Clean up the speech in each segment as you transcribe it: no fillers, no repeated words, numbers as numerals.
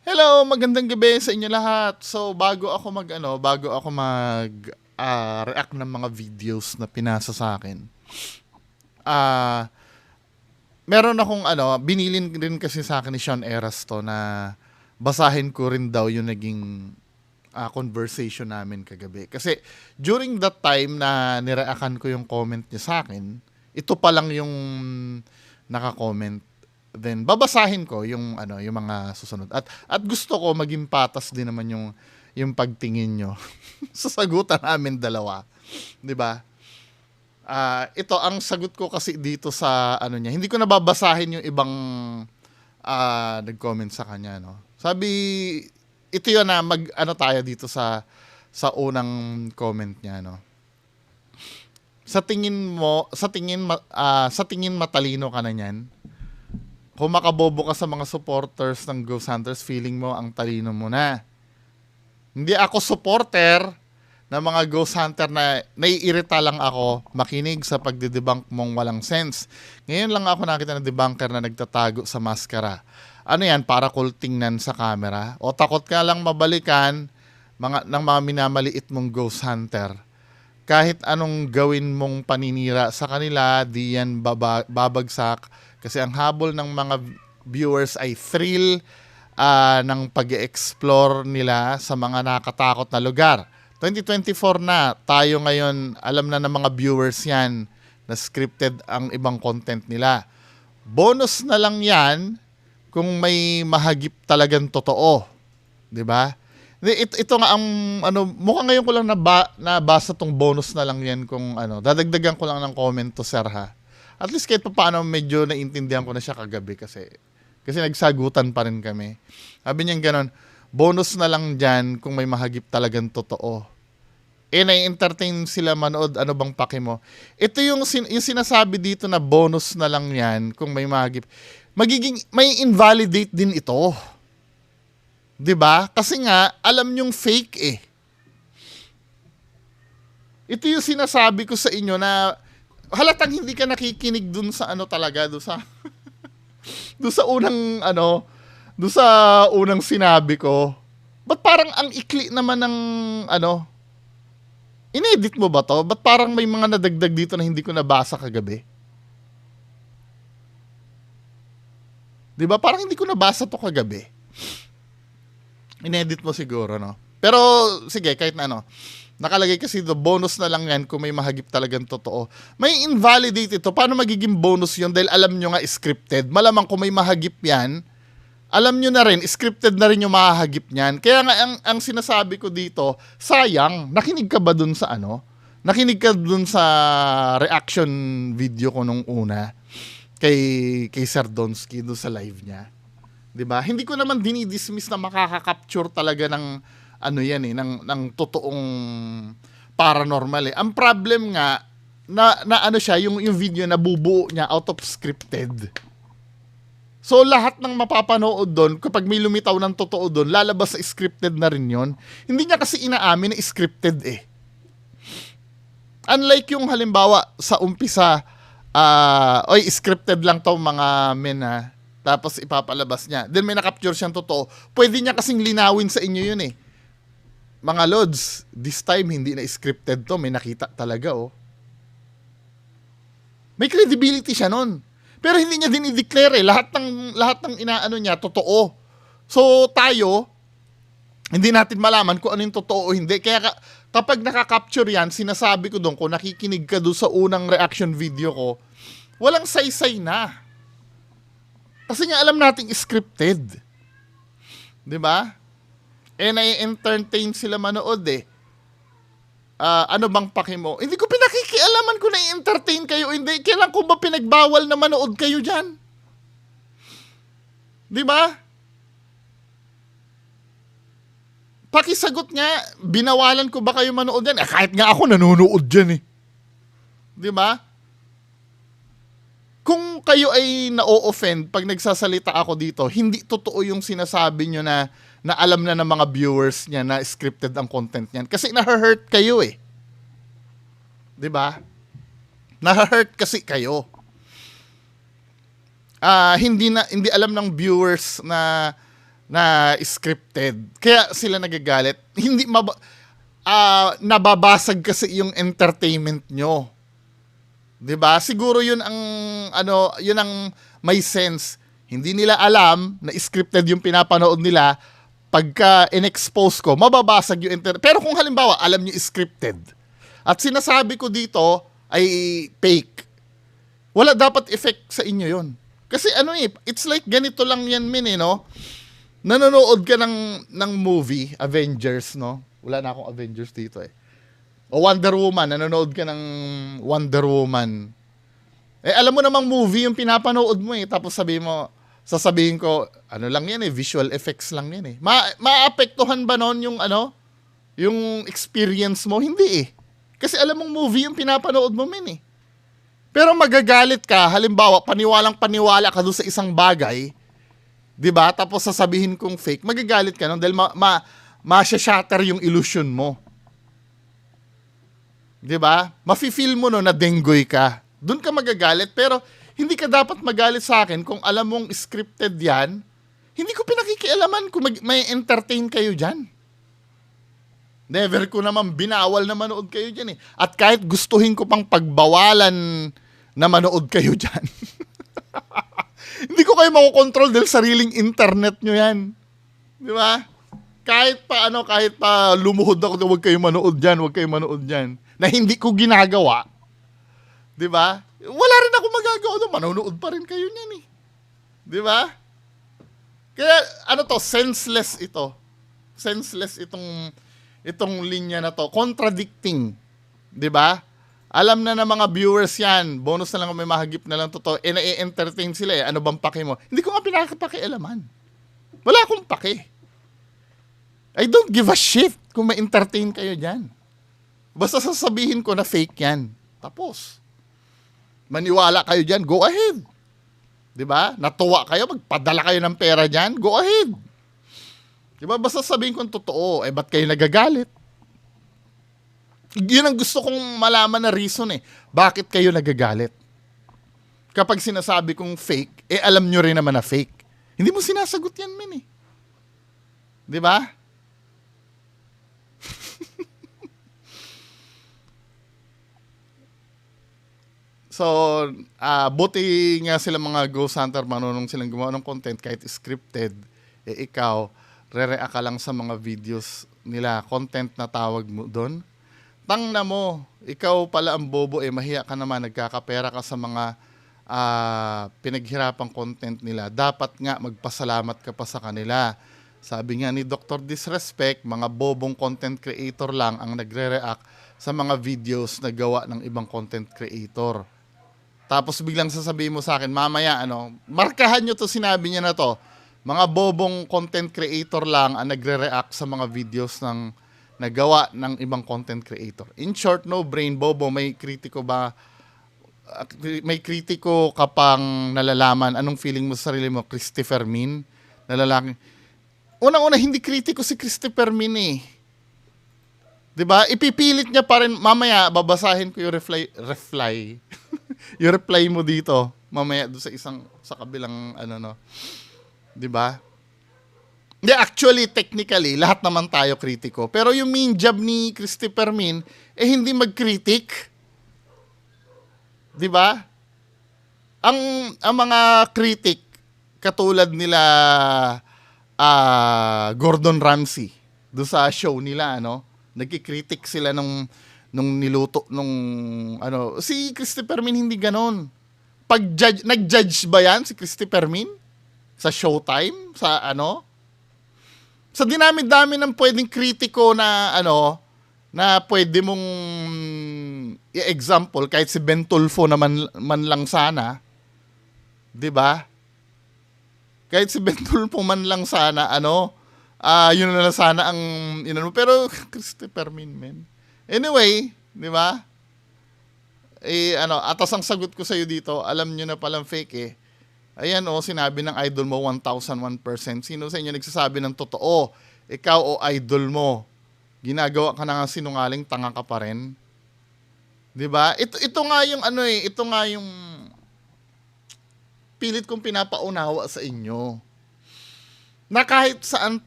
Hello, magandang gabi sa inyo lahat. So, bago ako react ng mga videos na pinasa sa akin. Ah, meron akong binilin rin kasi sa akin ni Sean Eras to na basahin ko rin daw yung naging conversation namin kagabi. Kasi during that time na nireakan ko yung comment niya sa akin, ito pa lang yung naka-comment. Then babasahin ko yung mga susunod. At gusto ko maging patas din naman yung pagtingin nyo sa sagutan namin dalawa, 'di ba? Ito ang sagot ko kasi dito sa ano niya. Hindi ko nababasahin yung ibang nag-comment sa kanya, no. Sabi ito yun na tayo dito sa unang comment niya, no. Sa tingin matalino ka na niyan. Kung makabobo ka sa mga supporters ng Ghost Hunters, feeling mo ang talino mo na. Hindi ako supporter ng mga Ghost Hunter na naiirita lang ako makinig sa pagdedebunk mong walang sense. Ngayon lang ako nakita ng debunker na nagtatago sa maskara. Ano yan, para cool tingnan sa camera? O takot ka lang mabalikan ng mga minamaliit mong Ghost Hunter? Kahit anong gawin mong paninira sa kanila, di yan babagsak. Kasi ang habol ng mga viewers ay thrill ng pag-explore nila sa mga nakatakot na lugar. 2024 na, tayo ngayon, alam na ng mga viewers yan na scripted ang ibang content nila. Bonus na lang yan kung may mahagip talagang totoo. 'Di ba? Ito nga ang mukhang ngayon ko lang nabasa tong bonus na lang yan kung dadagdagan ko lang ng comment to sir ha. At least kahit paano medyo naintindihan ko na siya kagabi kasi nagsagutan pa rin kami. Sabi niya gano'n, bonus na lang dyan kung may mahagip talagang totoo. Nai-entertain sila manood, ano bang paki mo? Ito yung sinasabi dito na bonus na lang yan kung may mahagip. May invalidate din ito. 'Di ba? Kasi nga, alam nyong fake eh. Ito yung sinasabi ko sa inyo na halatang hindi ka nakikinig dun sa talaga, dun sa dun sa dun sa unang sinabi ko. Ba't parang ang ikli naman ng inedit mo ba to? Ba't parang may mga nadagdag dito na hindi ko nabasa kagabi? 'Di ba? Parang hindi ko nabasa to kagabi. Inedit mo siguro, no? Pero sige, kahit na nakalagay kasi do bonus na lang yan kung may mahagip talagang totoo. May invalidate ito. Paano magiging bonus yun? Dahil alam nyo nga scripted. Malamang kung may mahagip yan, alam nyo na rin, scripted na rin yung mahagip niyan. Kaya nga ang sinasabi ko dito, sayang, nakinig ka ba dun sa Nakinig ka dun sa reaction video ko nung una kay Sir Donsky dun sa live niya? 'Di ba? Hindi ko naman dinidismiss na makaka-capture talaga ng yan ng totoong paranormal eh. Ang problem nga na siya yung video na bubuo niya out of scripted. So lahat ng mapapanood doon kapag may lumitaw ng totoo doon, lalabas sa scripted na rin 'yon. Hindi niya kasi inaamin na scripted eh. Unlike yung halimbawa sa umpisa, scripted lang 'to mga men ha. Tapos ipapalabas niya. Then may na-capture siyang totoo. Pwede niya kasing linawin sa inyo yun eh. Mga lods, this time hindi na scripted to. May nakita talaga oh. May credibility siya nun. Pero hindi niya din i-declare eh. Lahat ng inaano niya, totoo. So tayo, hindi natin malaman kung ano yung totoo o hindi. Kaya kapag nakaka-capture yan, sinasabi ko doon, kung nakikinig ka doon sa unang reaction video ko, walang saysay na. Kasi nga alam nating scripted. 'Di ba? Na-entertain sila manood eh. Ano bang paki mo? Hindi ko pinakikialaman kung na-entertain kayo. Hindi. Kailan ko ba pinagbawal na manood kayo dyan? 'Di ba? Pakisagot nga, binawalan ko ba kayo manood yan? Kahit nga ako nanonood dyan eh. 'Di ba? Kung kayo ay na-offend pag nagsasalita ako dito, hindi totoo yung sinasabi nyo na alam na ng mga viewers niya na scripted ang content niyan. Kasi na-hurt kayo eh. 'Di ba? Na-hurt kasi kayo. Hindi alam ng viewers na na scripted. Kaya sila nagagalit. Hindi nababasag kasi yung entertainment nyo. 'Di ba? Siguro 'yun ang yun ang may sense. Hindi nila alam na scripted yung pinapanood nila. Pagka in-expose ko, mababasag yung pero kung halimbawa alam niyo scripted at sinasabi ko dito ay fake, wala dapat effect sa inyo 'yon. Kasi it's like ganito lang yan no? Nanonood ka ng movie, Avengers, no? Wala na akong Avengers dito O Wonder Woman, nanonood ka ng Wonder Woman. Alam mo namang movie yung pinapanood mo tapos sasabihin ko, lang yan visual effects lang yan maapektuhan ba noon yung yung experience mo? Hindi Kasi alam mong movie yung pinapanood mo Pero magagalit ka, halimbawa, paniwalang-paniwala ka doon sa isang bagay, 'di ba? Tapos sasabihin kong fake, magagalit ka dahil ma-shatter yung illusion mo. 'Di ba? Mafi-feel mo na denggoy ka. Doon ka magagalit, pero hindi ka dapat magalit sa akin kung alam mong scripted 'yan. Hindi ko pinakikialaman kung may entertain kayo diyan. Never ko naman binawal na manood kayo diyan At kahit gustuhin ko pang pagbawalan na manood kayo diyan. Hindi ko kayo makokontrol dahil sariling internet nyo yan. Di ba? Kahit pa lumuhod ako na huwag kayo manood dyan. Na hindi ko ginagawa. Di ba? Wala rin ako magagawa doon. Manonood pa rin kayo niyan Di ba? Kaya senseless ito. Senseless itong linya na to. Contradicting. Di ba? Alam na ng mga viewers yan. Bonus na lang kung may mahagip na lang totoo. Na-entertain sila Ano bang pake mo? Hindi ko nga pinakapakialaman. Wala akong pake. I don't give a shit kung ma-entertain kayo dyan. Basta sasabihin ko na fake yan. Tapos. Maniwala kayo dyan, go ahead. Diba? Natuwa kayo, magpadala kayo ng pera dyan, go ahead. Diba? Basta sabihin ko totoo, ba't kayo nagagalit? Yun ang gusto kong malaman na reason Bakit kayo nagagalit? Kapag sinasabi kong fake, alam nyo rin naman na fake. Hindi mo sinasagot yan, Di ba? So, buti nga sila mga Ghost Hunter, marunong silang gumawa ng content kahit scripted. Ikaw, re-react ka lang sa mga videos nila. Content na tawag mo doon. Tangna mo, ikaw pala ang bobo mahiya ka naman, nagkakapera ka sa mga pinaghirapang content nila. Dapat nga magpasalamat ka pa sa kanila. Sabi nga ni Dr. Disrespect, mga bobong content creator lang ang nagre-react sa mga videos na gawa ng ibang content creator. Tapos biglang sasabihin mo sa akin, mamaya markahan nyo to, sinabi niya na to. Mga bobong content creator lang ang nagre-react sa mga videos ng nagawa ng ibang content creator. In short, no brain, bobo, may kritiko ka pang nalalaman. Anong feeling mo sa sarili mo? Christopher Min? Nalalaki. Unang-una, hindi kritiko si Christopher Min Diba? Ipipilit niya pa rin. Mamaya, babasahin ko yung reply. Yung reply mo dito. Mamaya doon sa kabilang, Diba? Actually, technically, lahat naman tayo kritiko. Pero yung main job ni Christopher Min, hindi mag-critic. Diba? Ang mga critic, katulad nila Gordon Ramsay, doon sa show nila, nagkikritik sila nung niluto si Christopher Min hindi ganon. Nag-judge ba yan si Christopher Min? Sa Showtime? Sa dinami-dami ng pwedeng kritiko na na pwede mong i-example, kahit si Ben Tulfo naman man lang sana, 'di ba? Kahit si Ben Tulfo man lang sana yun na lang sana ang pero Christopher Min, man. Anyway, 'di ba? Atas ang sagot ko sa iyo dito, alam niyo na palang fake Ayan sinabi ng idol mo 1001%. Sino sa inyo nagsasabi ng totoo? Ikaw o idol mo? Ginagawa ka na nga sinungaling, tanga ka pa rin. 'Di ba? Ito nga yung ito nga yung pilit kong pinapaunawa sa inyo. na kahit saan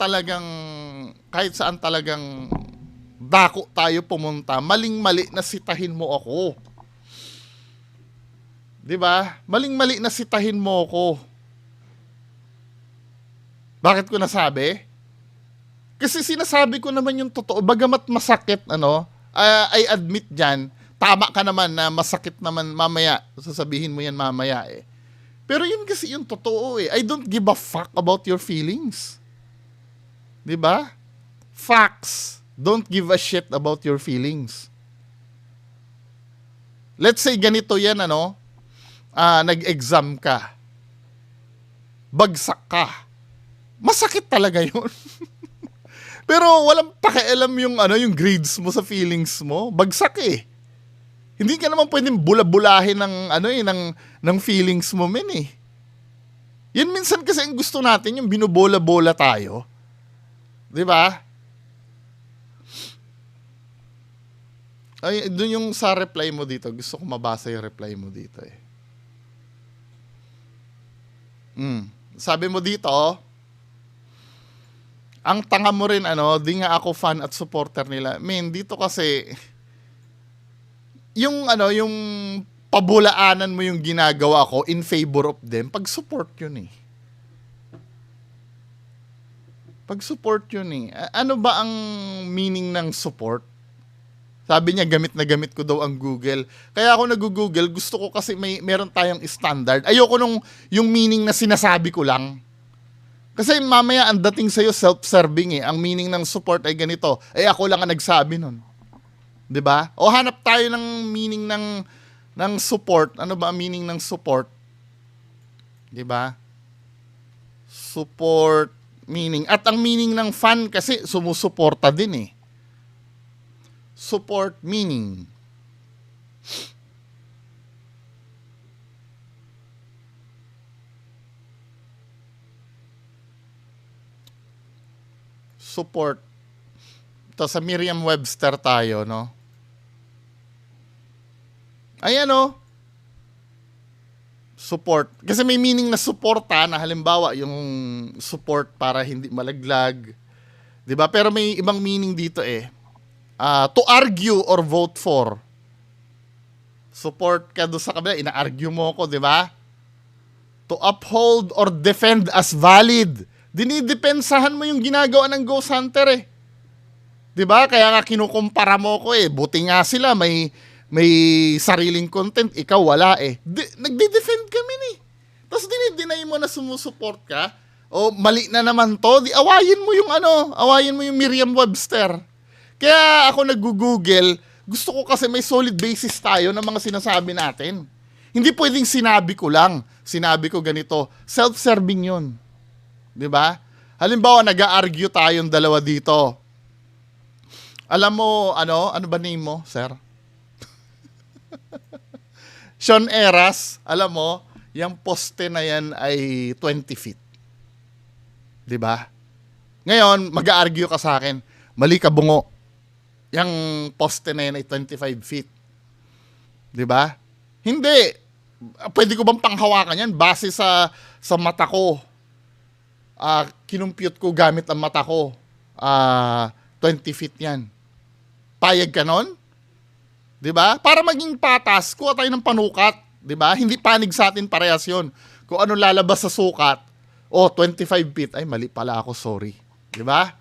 talagang dako tayo pumunta, maling-mali na sitahin mo ako. 'Di ba? Maling-mali na sitahin mo ako. Bakit ko nasabi? Kasi sinasabi ko naman yung totoo. Bagamat masakit, I admit dyan, tama ka naman na masakit naman mamaya. Sasabihin mo yan mamaya eh. Pero yun kasi yung totoo eh. I don't give a fuck about your feelings. 'Di ba? Facts. Don't give a shit about your feelings. Let's say ganito yan, nag-exam ka. Bagsak ka. Masakit talaga yun. Pero walang pakialam yung grades mo sa feelings mo. Bagsak eh. Hindi ka naman pwedeng bula-bulahin ng feelings mo, men eh. Yan minsan kasi ang gusto natin, yung binubola-bola tayo. 'Di ba? Ay, doon yung sa reply mo dito. Gusto ko mabasa yung reply mo dito eh. Sabi mo dito, ang tanga mo rin, di nga ako fan at supporter nila. Men, dito kasi, yung pabulaanan mo yung ginagawa ko in favor of them, pag-support yun eh. Pag-support yun eh. Ano ba ang meaning ng support? Sabi niya, gamit na gamit ko daw ang Google. Kaya ako nag-Google, gusto ko kasi meron tayong standard. Ayoko yung meaning na sinasabi ko lang. Kasi mamaya ang dating sa'yo self-serving eh. Ang meaning ng support ay ganito. Ako lang ang nagsabi nun. 'Di ba? O hanap tayo ng meaning ng support. Ano ba ang meaning ng support? 'Di ba? Support meaning. At ang meaning ng fan kasi sumusuporta din eh. Support meaning. Support. Ito sa Merriam-Webster tayo, no? Ayan, support. Kasi may meaning na suporta na halimbawa yung support para hindi malaglag. 'Di ba? Pero may ibang meaning dito eh. To argue or vote for. Support ka doon sa kabila, ina-argue mo ko, 'di ba? To uphold or defend as valid. Dinidepensahan mo yung ginagawa ng Ghost Hunter eh. 'Di ba? Kaya nga kinukumpara mo ko eh. Buti nga sila may sariling content, ikaw wala eh. Nagde-defend kami ni. Tapos dinideny mo na sumusuport ka. O mali na naman to, di awayin mo yung Merriam-Webster. Kaya ako nag-google, gusto ko kasi may solid basis tayo ng mga sinasabi natin. Hindi pwedeng sinabi ko lang. Sinabi ko ganito, self-serving 'yun. 'Di ba? Halimbawa, nag-argue tayong dalawa dito. Alam mo, ano ba name mo, sir? Sean Eras, alam mo, yung poste na yan ay 20 feet. 'Di ba? Ngayon, mag-argue ka sa akin, mali ka bungo. Yung poste na yan ay 25 feet. 'Di ba? Hindi. Pwede ko bang panghawakan yan base sa mata ko? Kinumpute ko gamit ang mata ko. 20 feet yan. Payag ka nun? 'Di ba? Para maging patas, kuha tayo ng panukat, 'di ba? Hindi panig sa atin parehas 'yon. Kung ano lalabas sa sukat, 25 feet, ay mali pala ako, sorry. 'Di ba?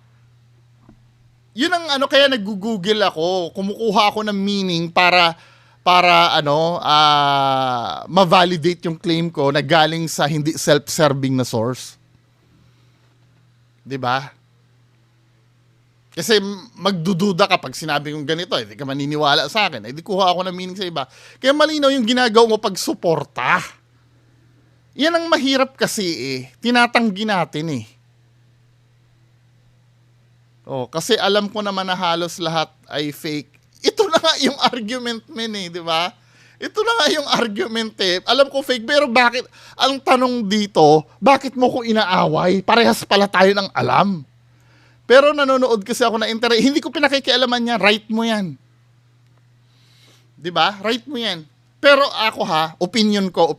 'Yun ang kaya nag-google ako, kumukuha ako ng meaning para ma-validate yung claim ko na galing sa hindi self-serving na source. 'Di ba? Kasi magdududa ka pag sinabi kong ganito, hindi ka maniniwala sa akin. Di kuha ako ng meaning sa iba. Kaya malinaw yung ginagawa mo pag suporta. Yan ang mahirap kasi eh. Tinatanggi natin eh. Kasi alam ko naman na halos lahat ay fake. Ito na nga yung argument, men eh, di ba? Ito na nga yung argument eh. Alam ko fake, pero bakit? Ang tanong dito, bakit mo ko inaaway? Parehas pala tayo ng alam. Pero nanonood kasi ako na internet, hindi ko pinakikialaman niya, right mo yan. 'Di ba? Right mo yan. Pero ako opinion ko,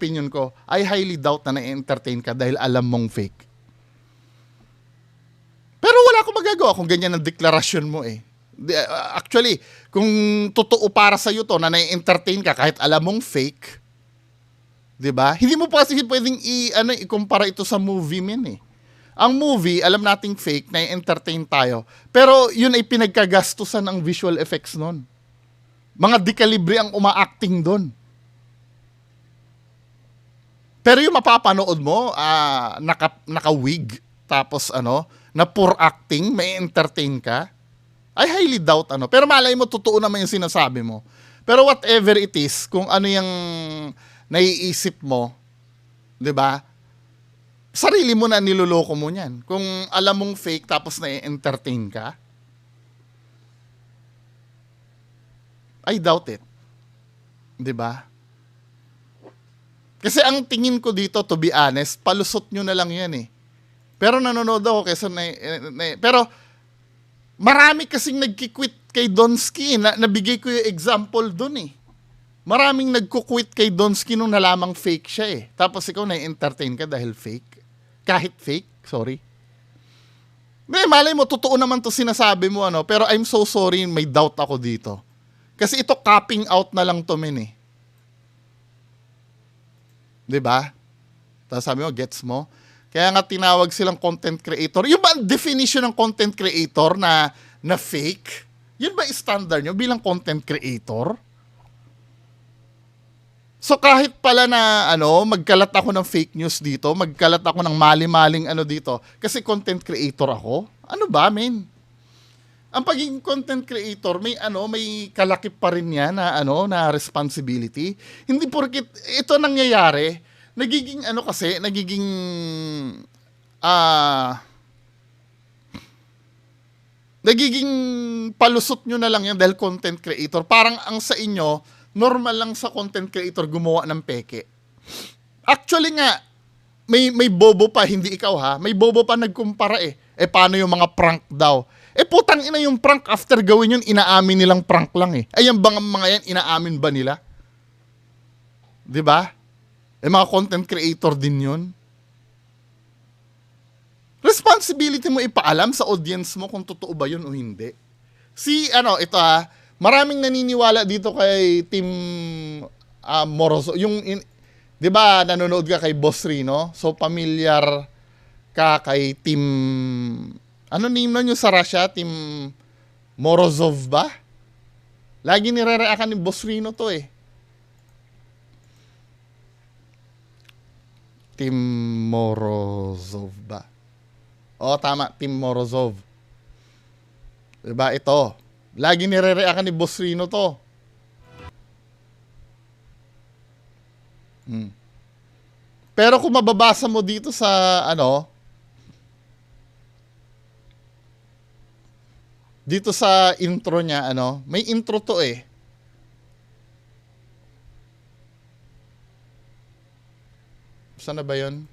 I highly doubt na na-entertain ka dahil alam mong fake. magagawa kung ganyan ang deklarasyon mo eh. Actually, kung totoo para sa'yo to na nai-entertain ka kahit alam mong fake, 'di ba? Hindi mo pa kasi pwedeng ikumpara ito sa movie men eh. Ang movie, alam nating fake, nai-entertain tayo. Pero yun ay pinagkagastusan ng visual effects nun. Mga dekalibre ang uma-acting doon. Pero yung mapapanood mo, naka-wig, tapos na poor acting, may entertain ka, I highly doubt Pero malay mo, totoo naman yung sinasabi mo. Pero whatever it is, kung ano yung naiisip mo, 'di ba? Sarili mo na niloloko mo niyan. Kung alam mong fake tapos na-entertain ka, I doubt it. 'Di ba? Kasi ang tingin ko dito, to be honest, palusot nyo na lang yan eh. Pero nanonood ako kasi pero marami kasing nagki-quit kay Donsky. Nabigay ko yung example dun eh. Maraming nagko-quit kay Donsky nung nalamang fake siya eh. Tapos ikaw na-entertain ka dahil fake. Kahit fake, sorry. Malay mo, totoo naman to sinasabi mo pero I'm so sorry, may doubt ako dito. Kasi ito capping out na lang to men eh. 'Di ba? Tapos sabi mo, gets mo? Kaya nga tinawag silang content creator. Yung ba ang definition ng content creator na fake? Yun ba standard nyo bilang content creator? So kahit pala na magkalat ako ng fake news dito, magkalat ako ng mali-maling dito, kasi content creator ako, ano ba, men? Ang pagiging content creator, may kalakip pa rin yan na responsibility. Hindi porket ito nangyayari, nagiging nagiging palusot nyo na lang yan dahil content creator. Parang ang sa inyo, normal lang sa content creator gumawa ng peke. Actually nga, may bobo pa, hindi ikaw ha, may bobo pa nagkumpara eh. Paano yung mga prank daw? Putang ina yung prank, after gawin yun, inaamin nilang prank lang eh. Yung mga yan, inaamin ba nila? 'Di ba? Mga content creator din yun. Responsibility mo ipaalam sa audience mo kung totoo ba yun o hindi. Ito maraming naniniwala dito kay Team Morozov. 'Di ba, nanonood ka kay Boss Rino? So familiar ka kay Team name nun yung sa Russia? Team Morozov ba? Lagi nire-react ni Boss Rino to eh. Team Morozov ba? Tama, Team Morozov. 'Di ba ito? Lagi nire-react ni Boss Rino to. Pero kung mababasa mo dito sa dito sa intro niya, may intro to eh. Saan na ba yun?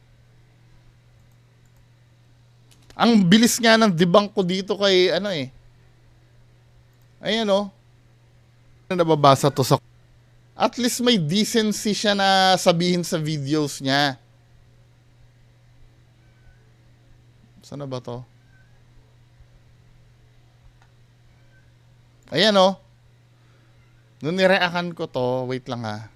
Ang bilis nga ng debunk ko dito kay Ayan nababasa to sa... At least may decency siya na sabihin sa videos niya. Saan na ba to? Ayan Nung nireakan ko to, wait lang ha.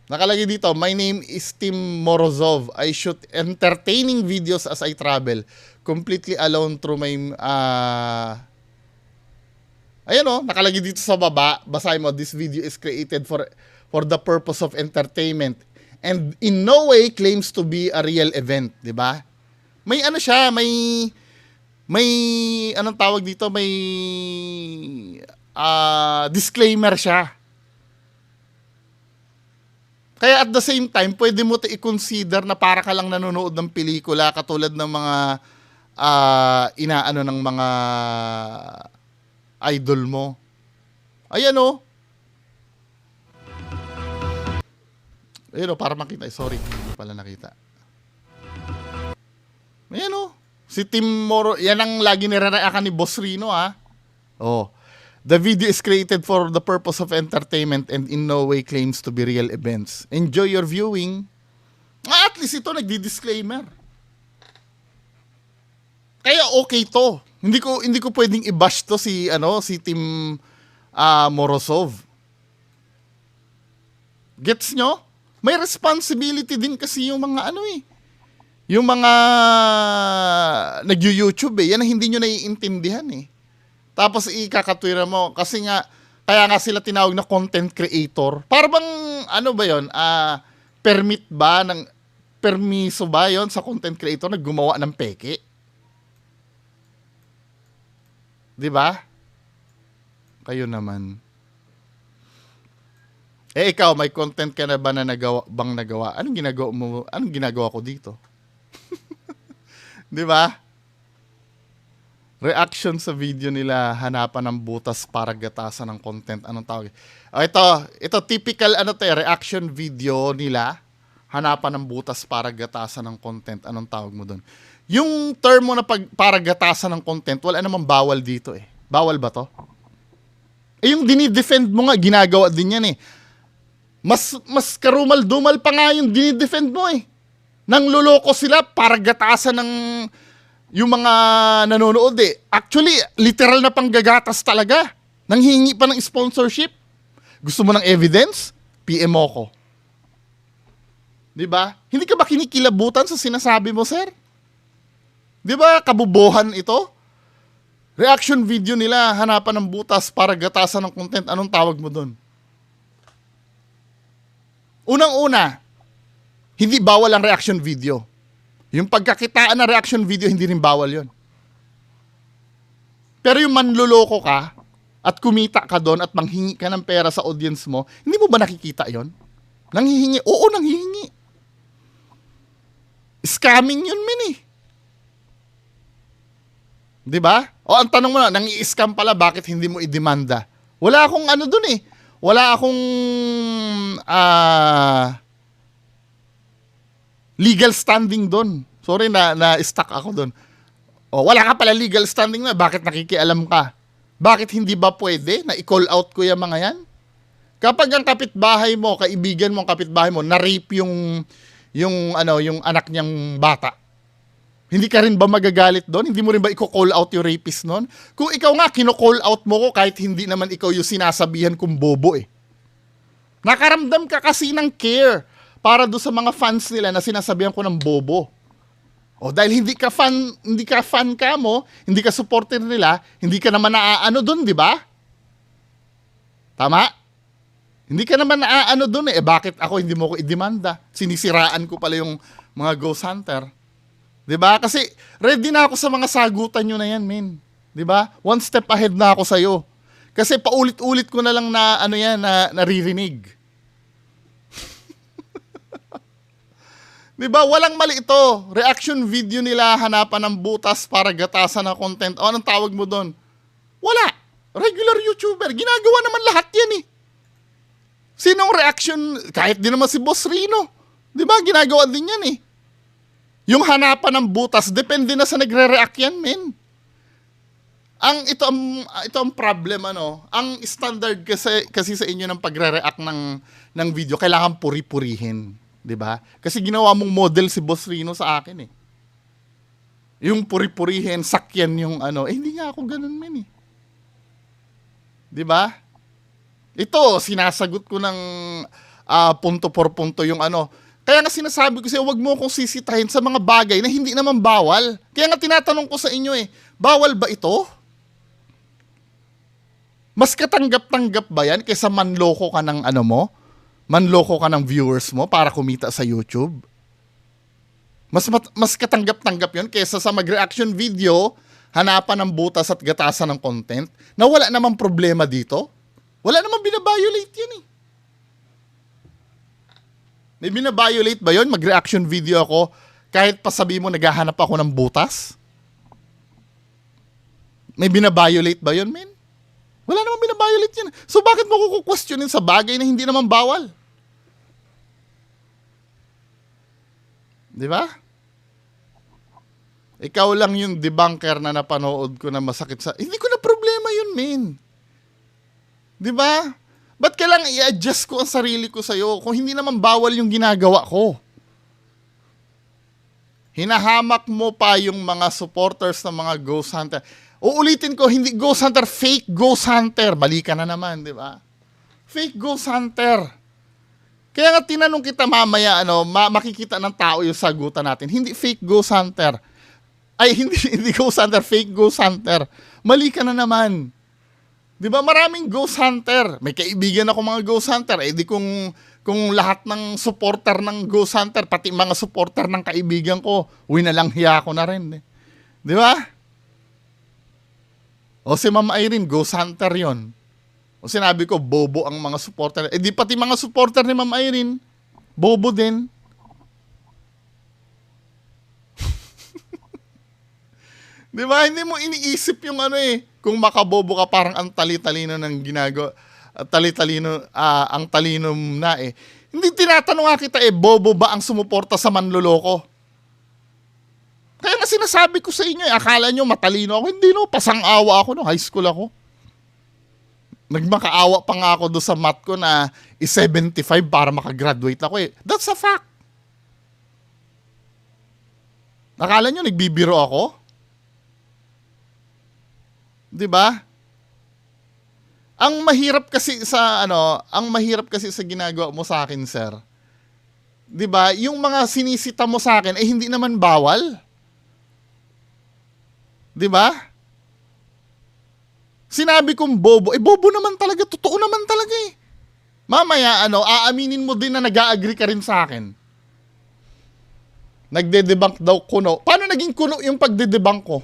Nakalagay dito, my name is Tim Morozov. I shoot entertaining videos as I travel. Completely alone through my... Ayan nakalagay dito sa baba. Basahin mo, this video is created for the purpose of entertainment and in no way claims to be a real event. Diba? May siya, may anong tawag dito, may disclaimer siya. Kaya at the same time, pwede mo i-consider na para ka lang nanonood ng pelikula katulad ng mga ng mga idol mo. Ayan Ayan para makita. Sorry, hindi pala nakita. Ayan si Tim Moro, yan ang lagi nire-react ni Boss Rino ha. The video is created for the purpose of entertainment and in no way claims to be real events. Enjoy your viewing. At least ito nagdi-disclaimer. Kaya okay to. Hindi ko pwedeng i-bash to si Tim Morozov. Gets nyo? May responsibility din kasi yung mga yung mga nag-YouTube yan ang hindi nyo naiintindihan Tapos ikakatwira mo kasi nga kaya nga sila tinawag na content creator. Para bang ba yon? Permiso ba yon sa content creator na gumawa ng peke? 'Di ba? Kayo naman. Ikaw, may content ka na ba na nagawa? Anong ginagawa mo? Anong ginagawa ko dito? 'Di ba? Reaction sa video nila, hanapan ng butas para gatasan ng content. Anong tawag? Ito typical reaction video nila, hanapan ng butas para gatasan ng content. Anong tawag mo doon? Yung term mo na para gatasan ng content, wala namang bawal dito Bawal ba to? Yung dinidefend mo nga, ginagawa din yan Mas karumal-dumal pa nga yung dinidefend mo Nang luloko sila para gatasan ng yung mga nanonood Actually, literal na panggagatas talaga. Nanghingi pa ng sponsorship. Gusto mo ng evidence? PM mo ko. 'Di ba? Hindi ka ba kinikilabutan sa sinasabi mo, sir? 'Di ba kabubuhan ito? Reaction video nila, hanapan ng butas para gatasan ng content. Anong tawag mo doon? Unang-una, hindi bawal ang reaction video. Yung pagkakitaan ng reaction video, hindi rin bawal yon. Pero yung manluloko ka at kumita ka doon at manghingi ka ng pera sa audience mo, hindi mo ba nakikita yon? Nanghihingi? Oo, nanghihingi. Scamming yun, Diba? O ang tanong mo na, nang-i-scam pala, bakit hindi mo i-demanda? Wala akong doon Wala akong legal standing doon. Sorry na-stuck ako doon. O wala ka pala legal standing na, bakit nakikialam ka? Bakit hindi ba pwede na i-call out ko yung mga yan? Kapag ang kapitbahay mo, kaibigan mo, kapitbahay mo, na-rape yung anak niyang bata, hindi ka rin ba magagalit doon? Hindi mo rin ba i-call out yung rapist noon? Kung ikaw nga, kino-call out mo ko kahit hindi naman ikaw yung sinasabihan kong bobo Nakaramdam ka kasi ng care para do sa mga fans nila na sinasabihan ko ng bobo. O dahil hindi ka fan ka mo, hindi ka supporter nila, hindi ka naman naaano doon, di ba? Tama? Hindi ka naman naaano doon bakit ako hindi mo ko i-demanda? Sinisiraan ko pala yung mga ghost hunter. 'Di ba? Kasi ready na ako sa mga sagutan nyo na yan, men. 'Di ba? One step ahead na ako sa iyo. Kasi paulit-ulit ko na lang na na naririnig. 'Di ba? Walang mali ito. Reaction video nila, hanapan ng butas para gatasan ng content. O anong tawag mo doon? Wala. Regular YouTuber, ginagawa naman lahat 'yan Sinong reaction? Kahit din naman si Boss Rino. 'Di ba? Ginagawa din 'yan Yung hanapan ng butas, depende na sa nagre-react yan, men. Ito ang problem, ang standard kasi sa inyo ng pagre-react ng video, kailangan puri-purihin, 'di ba? Kasi ginawa mong model si Boss Rino sa akin Yung puri-purihin, sakyan yung hindi nga ako ganun, men 'Di ba? Ito, sinasagot ko ng punto por punto yung Kaya nga sinasabi ko sa'yo, wag mo akong sisitahin sa mga bagay na hindi naman bawal. Kaya nga tinatanong ko sa inyo bawal ba ito? Mas katanggap-tanggap ba yan kaysa manloko ka ng manloko ka ng viewers mo para kumita sa YouTube? Mas katanggap-tanggap yun kaysa sa mag-reaction video, hanapan ng butas at gatasan ng content, na wala namang problema dito? Wala namang binabiolate yan May binabiolate ba yun? Mag-reaction video ako kahit pa sabi mo naghahanap ako ng butas? May binabiolate ba yun, men? Wala namang binabiolate yun. So bakit mo ko questionin sa bagay na hindi naman bawal? Di ba? Ikaw lang yung debunker na napanood ko na masakit sa... Hindi ko na problema yun, men. Di ba? Ba't kailangan i-adjust ko ang sarili ko sa'yo kung hindi naman bawal yung ginagawa ko? Hinahamak mo pa yung mga supporters ng mga Ghost Hunter. Uulitin ko, hindi Ghost Hunter, fake Ghost Hunter. Bali ka na naman, di ba? Fake Ghost Hunter. Kaya nga tinanong kita mamaya, makikita ng tao yung sagutan natin. Hindi fake Ghost Hunter. Ay, hindi Ghost Hunter, fake Ghost Hunter. Mali ka na naman. Di ba? Maraming Ghost Hunter. May kaibigan ako mga Ghost Hunter. Eh di kung lahat ng supporter ng Ghost Hunter, pati mga supporter ng kaibigan ko, winalang hiya ko na rin. Di ba? O si Ma'am Irene, Ghost Hunter yon. O sinabi ko, bobo ang mga supporter. Eh di pati mga supporter ni Ma'am Irene, bobo din. Di ba? Hindi mo iniisip yung kung makabobo ka, parang ang tali-talino ng ginagawa. Ang talino na Hindi tinatanong nga kita bobo ba ang sumuporta sa manloloko? Kaya nga sinasabi ko sa inyo akala nyo matalino ako. Hindi pasang-awa ako high school ako. Nagmakaawa pa nga ako doon sa math ko na 75 para makagraduate ako That's a fact. Akala nyo nagbibiro ako? 'Di ba? Ang mahirap kasi sa ginagawa mo sa akin, sir. 'Di ba? Yung mga sinisita mo sa akin hindi naman bawal. 'Di ba? Sinabi kong bobo, bobo naman talaga, totoo naman talaga Mamaya aaminin mo din na nag-a-agree ka rin sa akin. Nagde-debunk daw kuno. Paano naging kuno yung pagde-debunk ko?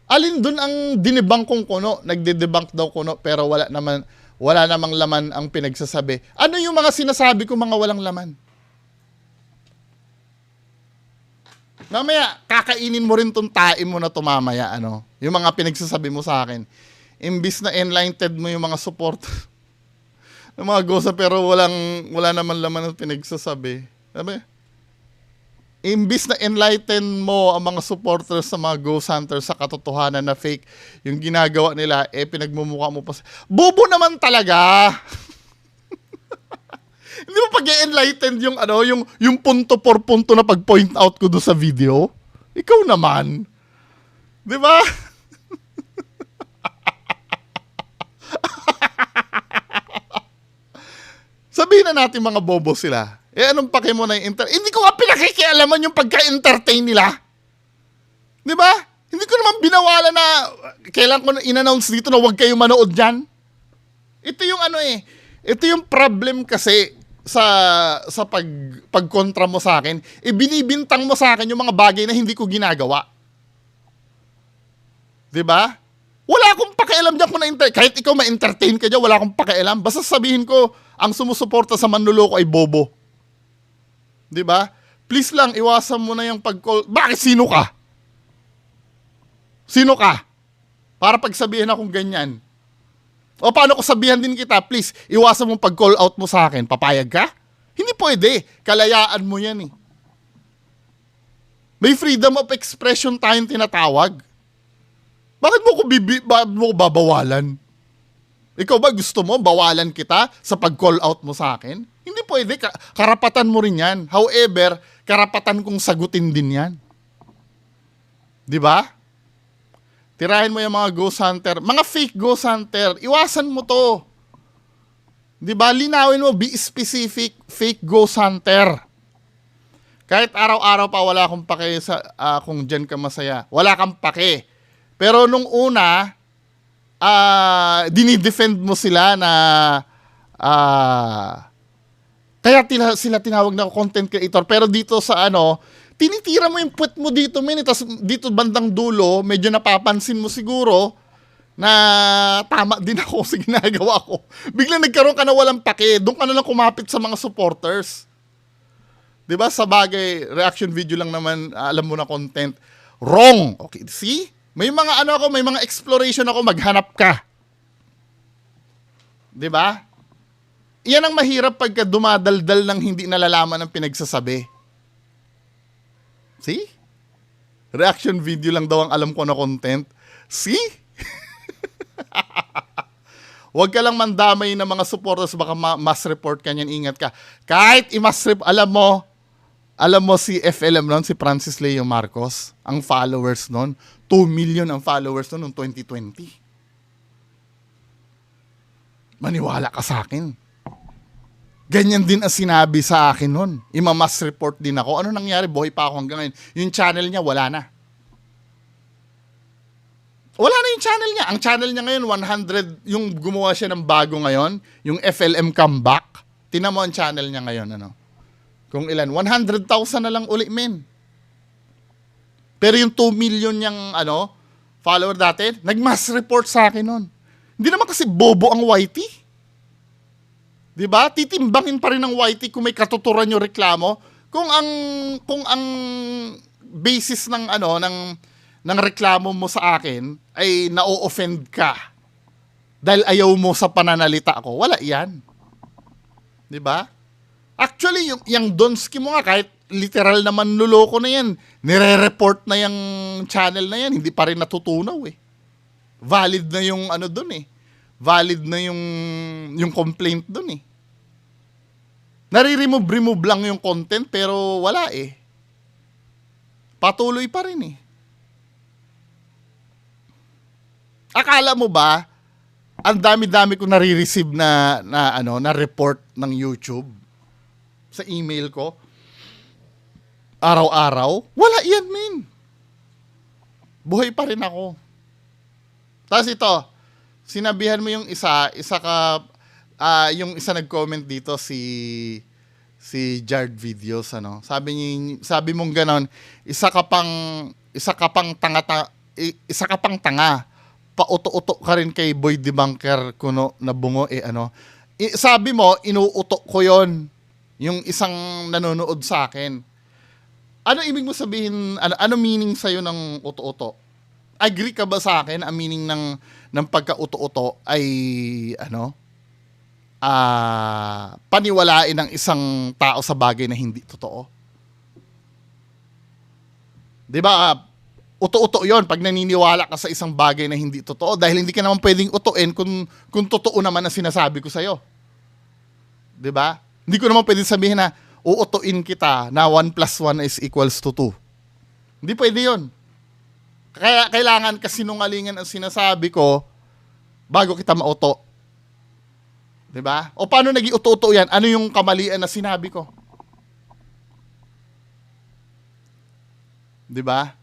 Alin dun ang dinibang kong kuno? Nagde-debunk daw kuno pero wala namang laman ang pinagsasabi. Ano yung mga sinasabi ko mga walang laman? Mamaya, kakainin mo rin tong tae mo na tumamaya, yung mga pinagsasabi mo sa akin. Imbis na enlightened mo yung mga support ng mga gosa pero wala naman laman ang pinagsasabi. Sabi? Imbis na enlighten mo ang mga supporters sa mga Ghost Hunters sa katotohanan na fake yung ginagawa nila, pinagmumukha mo pa. Bobo naman talaga! Hindi mo pag-enlighten yung punto por punto na pag-point out ko doon sa video? Ikaw naman. Di ba? Sabihin na natin mga bobo sila. Anong pake mo na yung hindi ko nga pinakikialaman yung pagka-entertain nila. Di ba? Hindi ko naman binawalan na kailan ko in-announce dito na huwag kayo manood dyan. Ito yung ito yung problem kasi sa pagkontra mo sa akin. Binibintang mo sa akin yung mga bagay na hindi ko ginagawa. Di ba? Wala akong pakialam dyan kung kahit ikaw ma-entertain ka dyan, wala akong pakialam. Basta sabihin ko, ang sumusuporta sa manluloko ay bobo. Di ba? Please lang, iwasan mo na yung pag-call. Bakit? Sino ka? Sino ka? Para pagsabihin akong ganyan. O paano ko sabihan din kita? Please, iwasan mo pag-call out mo sa akin. Papayag ka? Hindi pwede. Kalayaan mo yan May freedom of expression tayong tinatawag. Bakit mo ko babawalan? Ikaw ba gusto mo bawalan kita sa pag-call out mo sa akin? Hindi pwede. Karapatan mo rin yan. However, karapatan kong sagutin din yan. Di ba? Tirahin mo yung mga Ghost Hunter. Mga fake Ghost Hunter, iwasan mo to. Di ba? Linawin mo, be specific, fake Ghost Hunter. Kahit araw-araw pa wala akong pake kung dyan ka masaya. Wala kang pake. Pero nung una, dinidefend mo sila na kaya sila tinawag na content creator. Pero dito sa tinitira mo yung put mo dito, tapos dito bandang dulo, medyo napapansin mo siguro na tama din ako sa ginagawa ko. Biglang nagkaroon ka na walang pake, doon ka na lang kumapit sa mga supporters. Diba? Sa bagay, reaction video lang naman, alam mo na content. Wrong! Okay, see? May mga may mga exploration ako, maghanap ka. Diba? Yan ang mahirap pagka dumadaldal ng hindi nalalaman ng pinagsasabi. See? Reaction video lang daw ang alam ko na content. See? Huwag ka lang mandamay ng mga supporters, baka mass report ka niyan, ingat ka. Kahit i-mass report, alam mo, Alam mo si FLM noon, si Francis Leo Marcos, ang followers noon, 2 million ang followers noon noong 2020. Maniwala ka sa akin. Ganyan din ang sinabi sa akin noon. Imamass report din ako. Ano nangyari? Buhay pa ako hanggang ngayon. Yung channel niya, wala na. Wala na yung channel niya. Ang channel niya ngayon, 100, yung gumawa siya ng bago ngayon, yung FLM Comeback. Tingnan mo ang channel niya ngayon, ano? Kung ilan? 100,000 na lang uli, men. Pero yung 2 million niyang, follower dati, nag-mass report sa akin nun. Hindi naman kasi bobo ang YT. Diba? Titimbangin pa rin ng YT kung may katuturan yung reklamo. Kung ang basis ng, ng reklamo mo sa akin ay na-offend ka dahil ayaw mo sa pananalita ko, wala yan. Diba? Actually, yung Donski mo nga, kahit literal naman luloko na yan, nire-report na yung channel na yan, hindi pa rin natutunaw eh. Valid na yung dun eh. Valid na yung complaint dun eh. Nare-remove lang yung content pero wala eh. Patuloy pa rin eh. Akala mo ba, ang dami-dami ko nare-receive na report ng YouTube sa email ko, araw-araw, wala yan, men. Buhay pa rin ako. Tapos ito, sinabihan mo yung isa yung isa nag-comment dito si Jard Videos, sabi mong ganon, isa ka pang tanga, pauto-uto ka rin kay Boy Debunker kuno na bungo sabi mo, inuuto ko yon yung isang nanonood sa akin. Ano ibig mo sabihin, ano meaning sa'yo ng uto-uto? Agree ka ba sa akin ang meaning ng pagka-uto-uto ay, paniwalain ng isang tao sa bagay na hindi totoo? Diba, uto-uto yon pag naniniwala ka sa isang bagay na hindi totoo dahil hindi ka naman pwedeng utuin kung totoo naman ang sinasabi ko sa'yo. Diba? Hindi ko naman pwedeng sabihin na uutuin kita na 1 + 1 is equals to 2. Hindi pwede yun. Kaya kailangan kasinungalingan ang sinasabi ko bago kita mauto. Diba? O paano naging uto-uto yan? Ano yung kamalian na sinabi ko? Diba?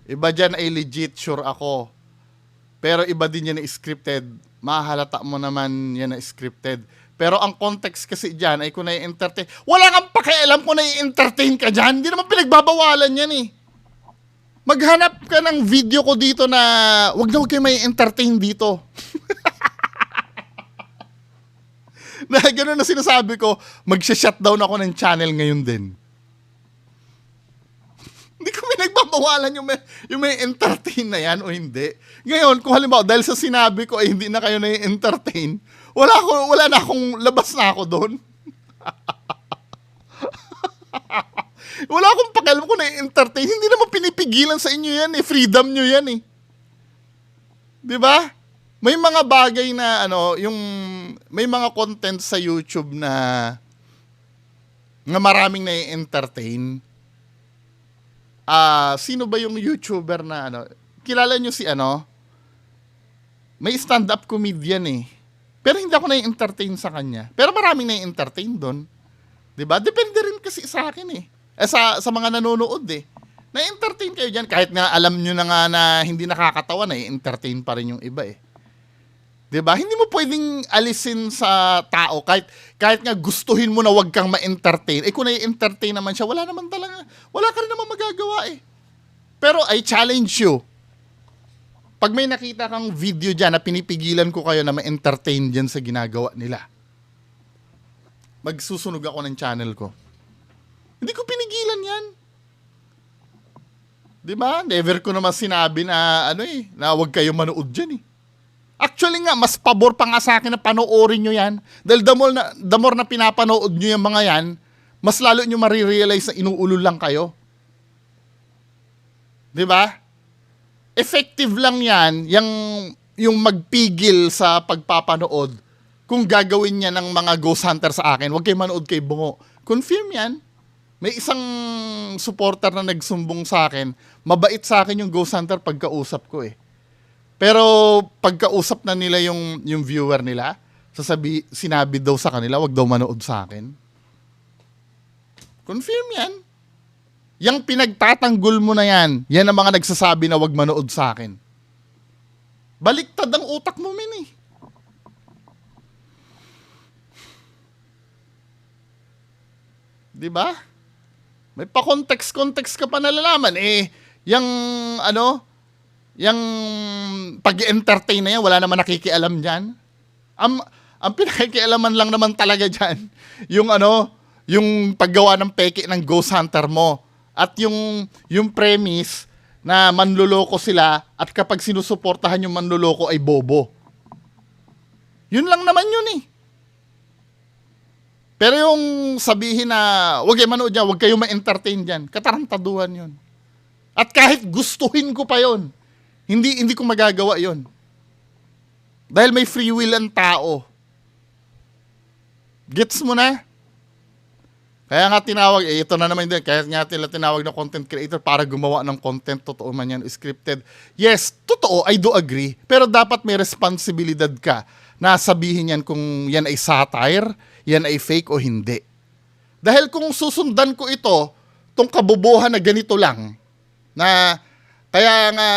Iba dyan ay legit, sure ako. Pero iba din yan na scripted. Mahalata mo naman yan na scripted. Pero ang context kasi dyan ay kung nai-entertain. Wala kang pakialam kung nai-entertain ka dyan. Hindi naman pinagbabawalan yan eh. Maghanap ka ng video ko dito na wag kayo may entertain dito. Na gano'n na sinasabi ko, magsha-shutdown ako ng channel ngayon din. Hindi ko pinagbabawalan yung may entertain na yan o hindi. Ngayon, kung halimbawa, dahil sa sinabi ko ay hindi na kayo na-entertain, wala na akong, labas na ako doon. Wala akong pakialam kung na-entertain. Hindi naman pinipigilan sa inyo yan eh. Freedom nyo yan eh. Diba? May mga bagay na may mga content sa YouTube na maraming na-entertain. Sino ba yung YouTuber na kilala nyo si may stand-up comedian eh. Pero hindi ako na-entertain sa kanya. Pero maraming na-entertain doon. Diba? Depende rin kasi sa akin eh. Sa mga nanonood eh. Na-entertain kayo dyan. Kahit nga alam nyo na nga na hindi nakakatawa, na-entertain pa rin yung iba eh. Diba? Hindi mo pwedeng alisin sa tao. Kahit nga gustuhin mo na wag kang ma-entertain. Kung na-entertain naman siya, wala ka rin naman magagawa eh. Pero I challenge you. Pag may nakita kang video dyan na pinipigilan ko kayo na ma-entertain dyan sa ginagawa nila, magsusunog ako ng channel ko. Hindi ko pinigilan yan. Diba? Never ko naman sinabi na na wag kayo manood dyan eh. Actually nga, mas pabor pa nga sa akin na panoorin nyo yan. Dahil the more na pinapanood nyo yung mga yan, mas lalo nyo marirealize na inuulol lang kayo. Diba? Effective lang yan, yung magpigil sa pagpapanood kung gagawin niya ng mga ghost hunter sa akin. Huwag kayo manood kay Bungo. Confirm yan. May isang supporter na nagsumbong sa akin, mabait sa akin yung Ghost Hunter pagkausap ko eh. Pero pagkausap na nila yung viewer nila, sinabi daw sa kanila, wag daw manood sa akin. Confirm yan. Yang pinagtatanggol mo na yan ang mga nagsasabi na wag manood sa akin. Baliktad ang utak mo, min eh. Diba? May pa-context ka pa nalalaman. Yung pag-entertain na yan, wala naman nakikialam dyan. Ang pinakikialaman lang naman talaga dyan, yung paggawa ng peke ng Ghost Hunter mo. At yung premise na manluloko sila at kapag sinusuportahan yung manluloko ay bobo. Yun lang naman yun eh. Pero yung sabihin na, wag kayo manood dyan, wag kayo ma-entertain dyan, katarantaduhan yun. At kahit gustuhin ko pa yun, hindi ko magagawa yun. Dahil may free will ang tao. Gets mo na? Kaya nga tinawag, ito na naman din, kaya nga nila tinawag na content creator para gumawa ng content, totoo man yan, scripted. Yes, totoo, I do agree. Pero dapat may responsibilidad ka na sabihin yan kung yan ay satire, yan ay fake o hindi. Dahil kung susundan ko ito, tong kabubuhan na ganito lang, na kaya nga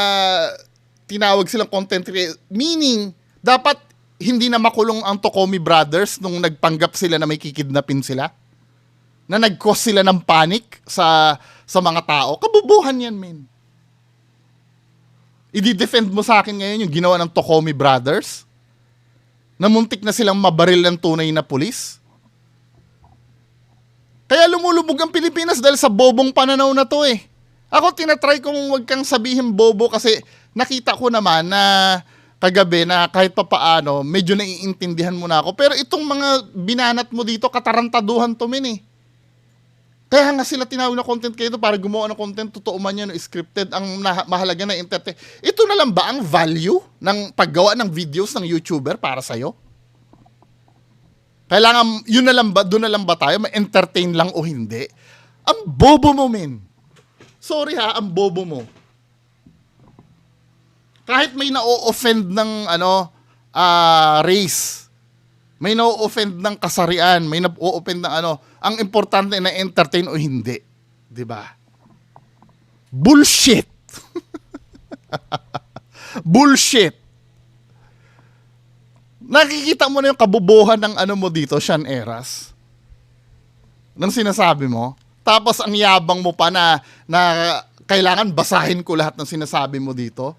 tinawag silang content creator, meaning, dapat hindi na makulong ang Tokomi Brothers nung nagpanggap sila na may kikidnapin sila, na nag-cause sila ng panic sa mga tao. Kabubuhan yan, men. I-defend mo sa akin ngayon yung ginawa ng Tokomi Brothers? Na muntik na silang mabaril ng tunay na pulis? Kaya lumulubog ang Pilipinas dahil sa bobong pananaw na to eh. Ako tinatry kong wag kang sabihin bobo kasi nakita ko naman na kagabi na kahit papaano medyo naiintindihan mo na ako. Pero itong mga binanat mo dito, katarantaduhan to, men eh. Kaya nga sila tinawag na content creator para gumawa ng content, totoo man yan, scripted, ang mahalaga na entertain. Ito na lang ba ang value ng paggawa ng videos ng YouTuber para sa'yo? Kailangan, yun na lang ba, doon na lang ba tayo, ma-entertain lang o hindi? Ang bobo mo, men. Sorry ha, ang bobo mo. Kahit may na-offend ng, race, may na-offend ng kasarian, may na-offend ng ang importante na entertain o hindi. 'Di ba? Bullshit. Bullshit. Nakikita mo na yung kabubuhan ng mo dito, Sean Eras. Nang sinasabi mo. Tapos ang yabang mo pa na kailangan basahin ko lahat ng sinasabi mo dito.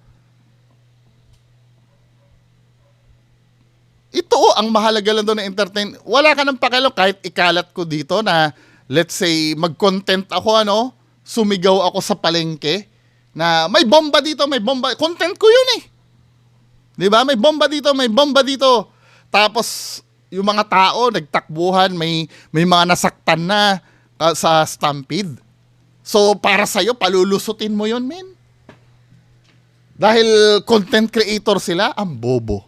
Ito ang mahalaga lang doon na entertain. Wala ka ng pakialam kahit ikalat ko dito na let's say mag-content ako sumigaw ako sa palengke na may bomba dito, may bomba. Content ko yun eh. 'Di ba? May bomba dito, may bomba dito. Tapos yung mga tao nagtakbuhan, may mga nasaktan na sa stampede. So para sa iyo palulusutin mo yun, men. Dahil content creator sila, ang bobo.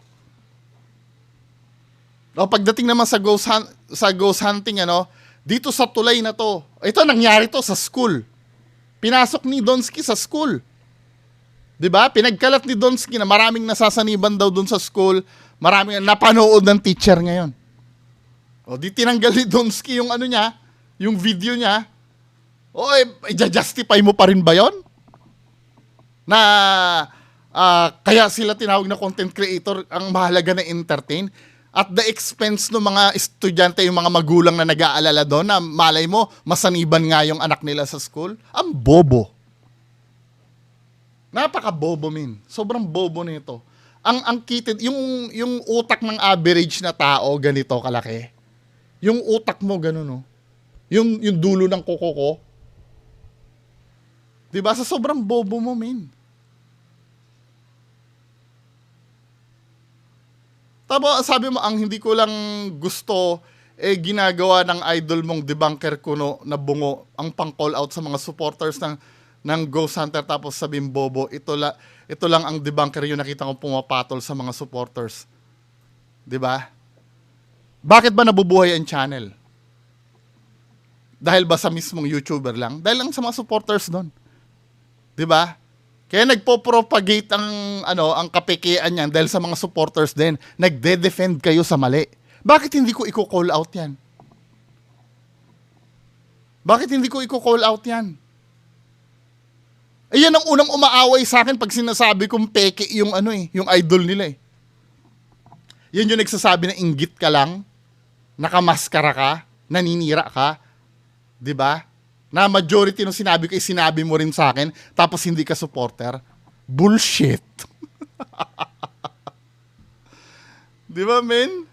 Pagdating naman sa ghost hunting, dito sa tulay na to, ito nangyari to sa school. Pinasok ni Donsky sa school. 'Di ba? Pinagkalat ni Donsky na maraming nasasaniban daw doon sa school, maraming napanood ng teacher ngayon. Di tinanggal ni Donsky yung niya, yung video niya. I-justify mo pa rin ba 'yon? Na kaya sila tinawag na content creator, ang mahalaga na entertain. At the expense ng mga estudyante, yung mga magulang na nag-aalala doon, na malay mo, masaniban nga yung anak nila sa school. Ang bobo. Napaka-bobo, min. Sobrang bobo nito. Ang kitid, yung utak ng average na tao, ganito kalaki. Yung utak mo, ganun, no? Yung dulo ng kuko ko. Diba? Sa sobrang bobo mo, min. Tapos sabi mo, ang hindi ko lang gusto, ginagawa ng idol mong debunker kuno na bungo ang pang-call out sa mga supporters ng Ghost Hunter, tapos sabihin bobo, ito lang ang debunker yung nakita ko pumapatol sa mga supporters. 'Di ba? Bakit ba nabubuhay ang channel? Dahil ba sa mismong YouTuber lang? Dahil lang sa mga supporters doon. 'Di ba? Kaya nagpo-propagate ang kapekean niyan dahil sa mga supporters din. Nagde-defend kayo sa mali. Bakit hindi ko i-call out 'yan? Bakit hindi ko i-call out 'yan? Ayan ang unang umaaway sa akin pag sinasabi kong peke yung yung idol nila eh. Yan yung nagsasabi na inggit ka lang, nakamaskara ka, naninira ka, 'di ba? Na majority ng sinabi ko sinabi mo rin sa akin, tapos hindi ka supporter. Bullshit. 'Di ba, men?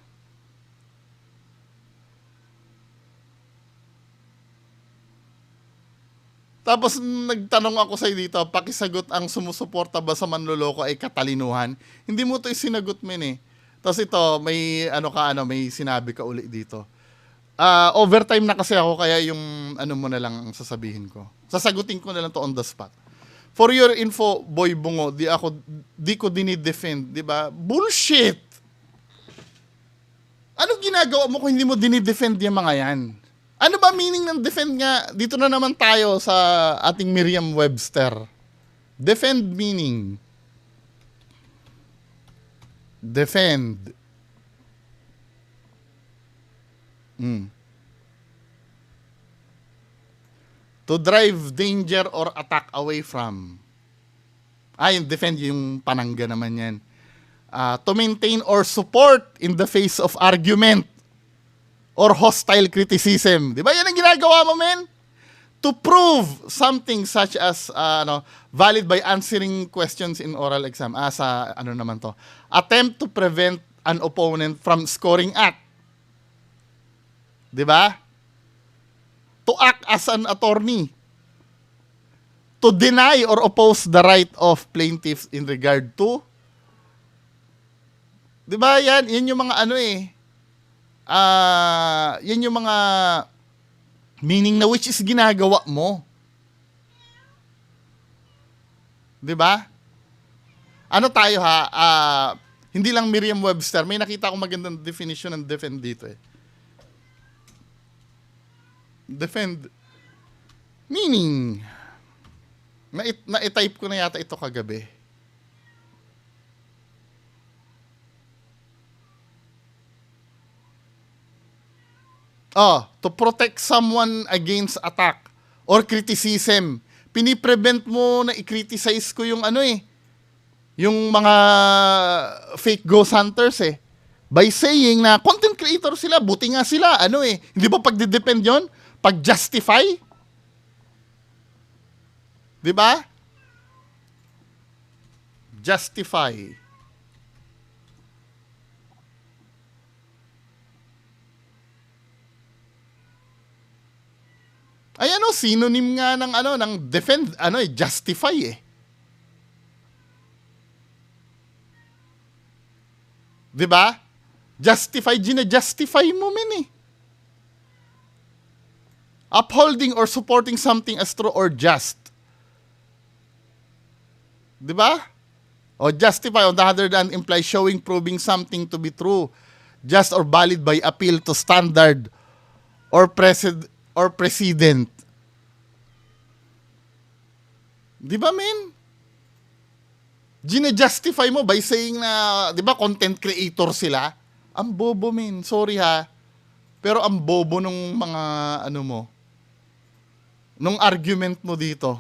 Tapos nagtanong ako sa dito, pakisagot ang sumusuporta ba sa manloloko ay katalinuhan? Hindi mo 'to sinagot, men eh. Tapos ito, may may sinabi ka uli dito. Overtime na kasi ako, kaya yung mo na lang ang sasabihin ko. Sasagutin ko na lang to on the spot. For your info, Boy Bungo, di ko dinidefend, di ba? Bullshit! Ano ginagawa mo kung hindi mo dinidefend yung mga yan? Ano ba meaning ng defend nga? Dito na naman tayo sa ating Merriam-Webster. Defend meaning. Defend. To drive danger or attack away from. Yung defend, yung panangga naman yan. To maintain or support in the face of argument or hostile criticism. Di ba yan ang ginagawa mo, men? To prove something such as valid by answering questions in oral exam. Sa naman to. Attempt to prevent an opponent from scoring at. Di ba? To act as an attorney. To deny or oppose the right of plaintiffs in regard to. Di ba yan? Yan yung mga yan yung mga meaning na which is ginagawa mo. 'Di ba? Tayo hindi lang Merriam-Webster, may nakita akong magandang definition ng defend dito eh. Defend meaning na-type ko na yata ito kagabi. To protect someone against attack or criticism. Piniprevent mo na i-criticize ko yung yung mga fake ghost hunters eh. By saying na content creator sila, buti nga sila, hindi ba pagde-depend yon? Pag-justify? Di ba? Justify. Ay synonym nga ng defend, justify eh. 'Di ba? Justify, gina-justify mo men eh. Upholding or supporting something as true or just. 'Di ba? O justify on the other hand implies showing, proving something to be true, just or valid by appeal to standard or precedent. Di ba, men? Gina-justify mo by saying na, di ba, content creator sila? Ang bobo, men. Sorry ha. Pero ang bobo nung mga, nung argument mo dito.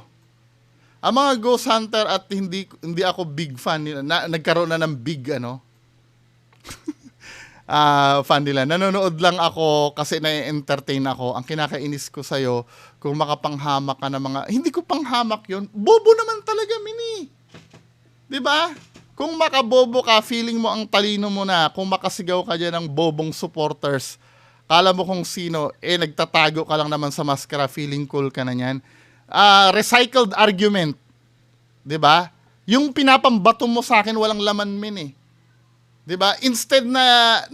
Ang mga ghost hunter at hindi ako big fan nila. Nagkaroon na ng big, fan nila. Nanonood lang ako kasi na-entertain ako. Ang kinakainis ko sa'yo, kung makapanghamak ka ng mga... Hindi ko panghamak yun. Bobo naman talaga, mini. Diba? Kung makabobo ka, feeling mo ang talino mo na. Kung makasigaw ka dyan ng bobong supporters, kala mo kung sino, nagtatago ka lang naman sa maskara, feeling cool ka na yan. Recycled argument. Diba? Yung pinapambato mo sa akin, walang laman, min eh. 'Di ba? Instead na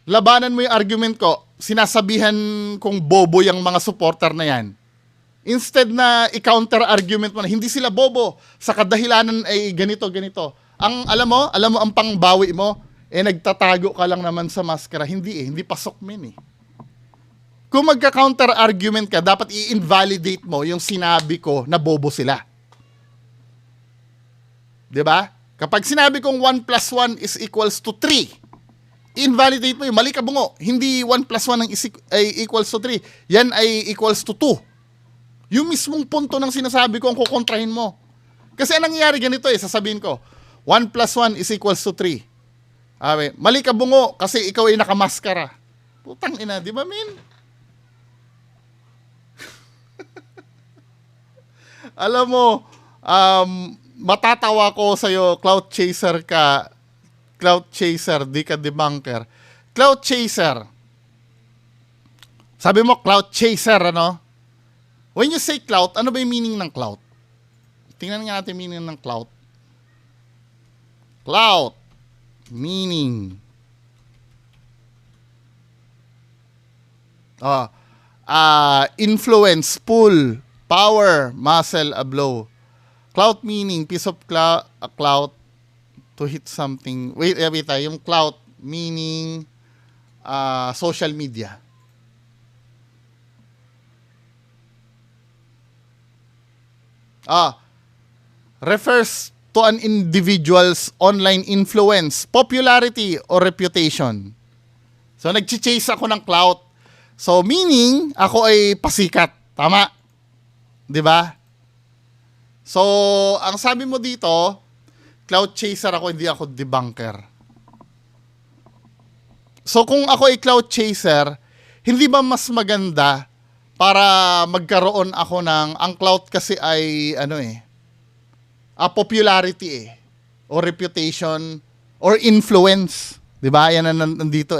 labanan mo yung argument ko, sinasabihan kong bobo yung mga supporter na yan. Instead na i-counter argument mo na hindi sila bobo, sa kadahilanan ay ganito. Ang alam mo ang pangbawi mo, nagtatago ka lang naman sa maskara. Hindi pasok men eh. kung magka-counter argument ka, dapat i-invalidate mo yung sinabi ko na bobo sila. 'Di ba? Kapag sinabi kong 1 plus 1 is equals to 3, invalidate mo yun. Mali ka, bungo. Hindi 1 plus 1 ay equals to 3. Yan ay equals to 2. Yung mismong punto ng sinasabi ko ang kukontrahin mo. Kasi anong nangyayari ganito sasabihin ko, 1 plus 1 is equals to 3. Mali ka, bungo, kasi ikaw ay nakamaskara. Putang ina, di ba, min? Alam mo, matatawa ko sa'yo, cloud chaser ka, cloud chaser, di ka debunker. Cloud chaser. Sabi mo, cloud chaser, ano? When you say cloud, ano ba yung meaning ng cloud? Tingnan nga natin meaning ng cloud. Cloud. Meaning. Influence, pull, power, muscle, a blow. Clout meaning, piece of clout to hit something. Wait, yung clout meaning social media. Refers to an individual's online influence, popularity, or reputation. So, nag-chase ako ng clout. So, meaning, ako ay pasikat. Tama? 'Di ba? So, ang sabi mo dito, cloud chaser ako, hindi ako debunker. So, kung ako ay cloud chaser, hindi ba mas maganda para magkaroon ako ng, ang cloud kasi ay, popularity or reputation, or influence. 'Di ba? Yan ang nandito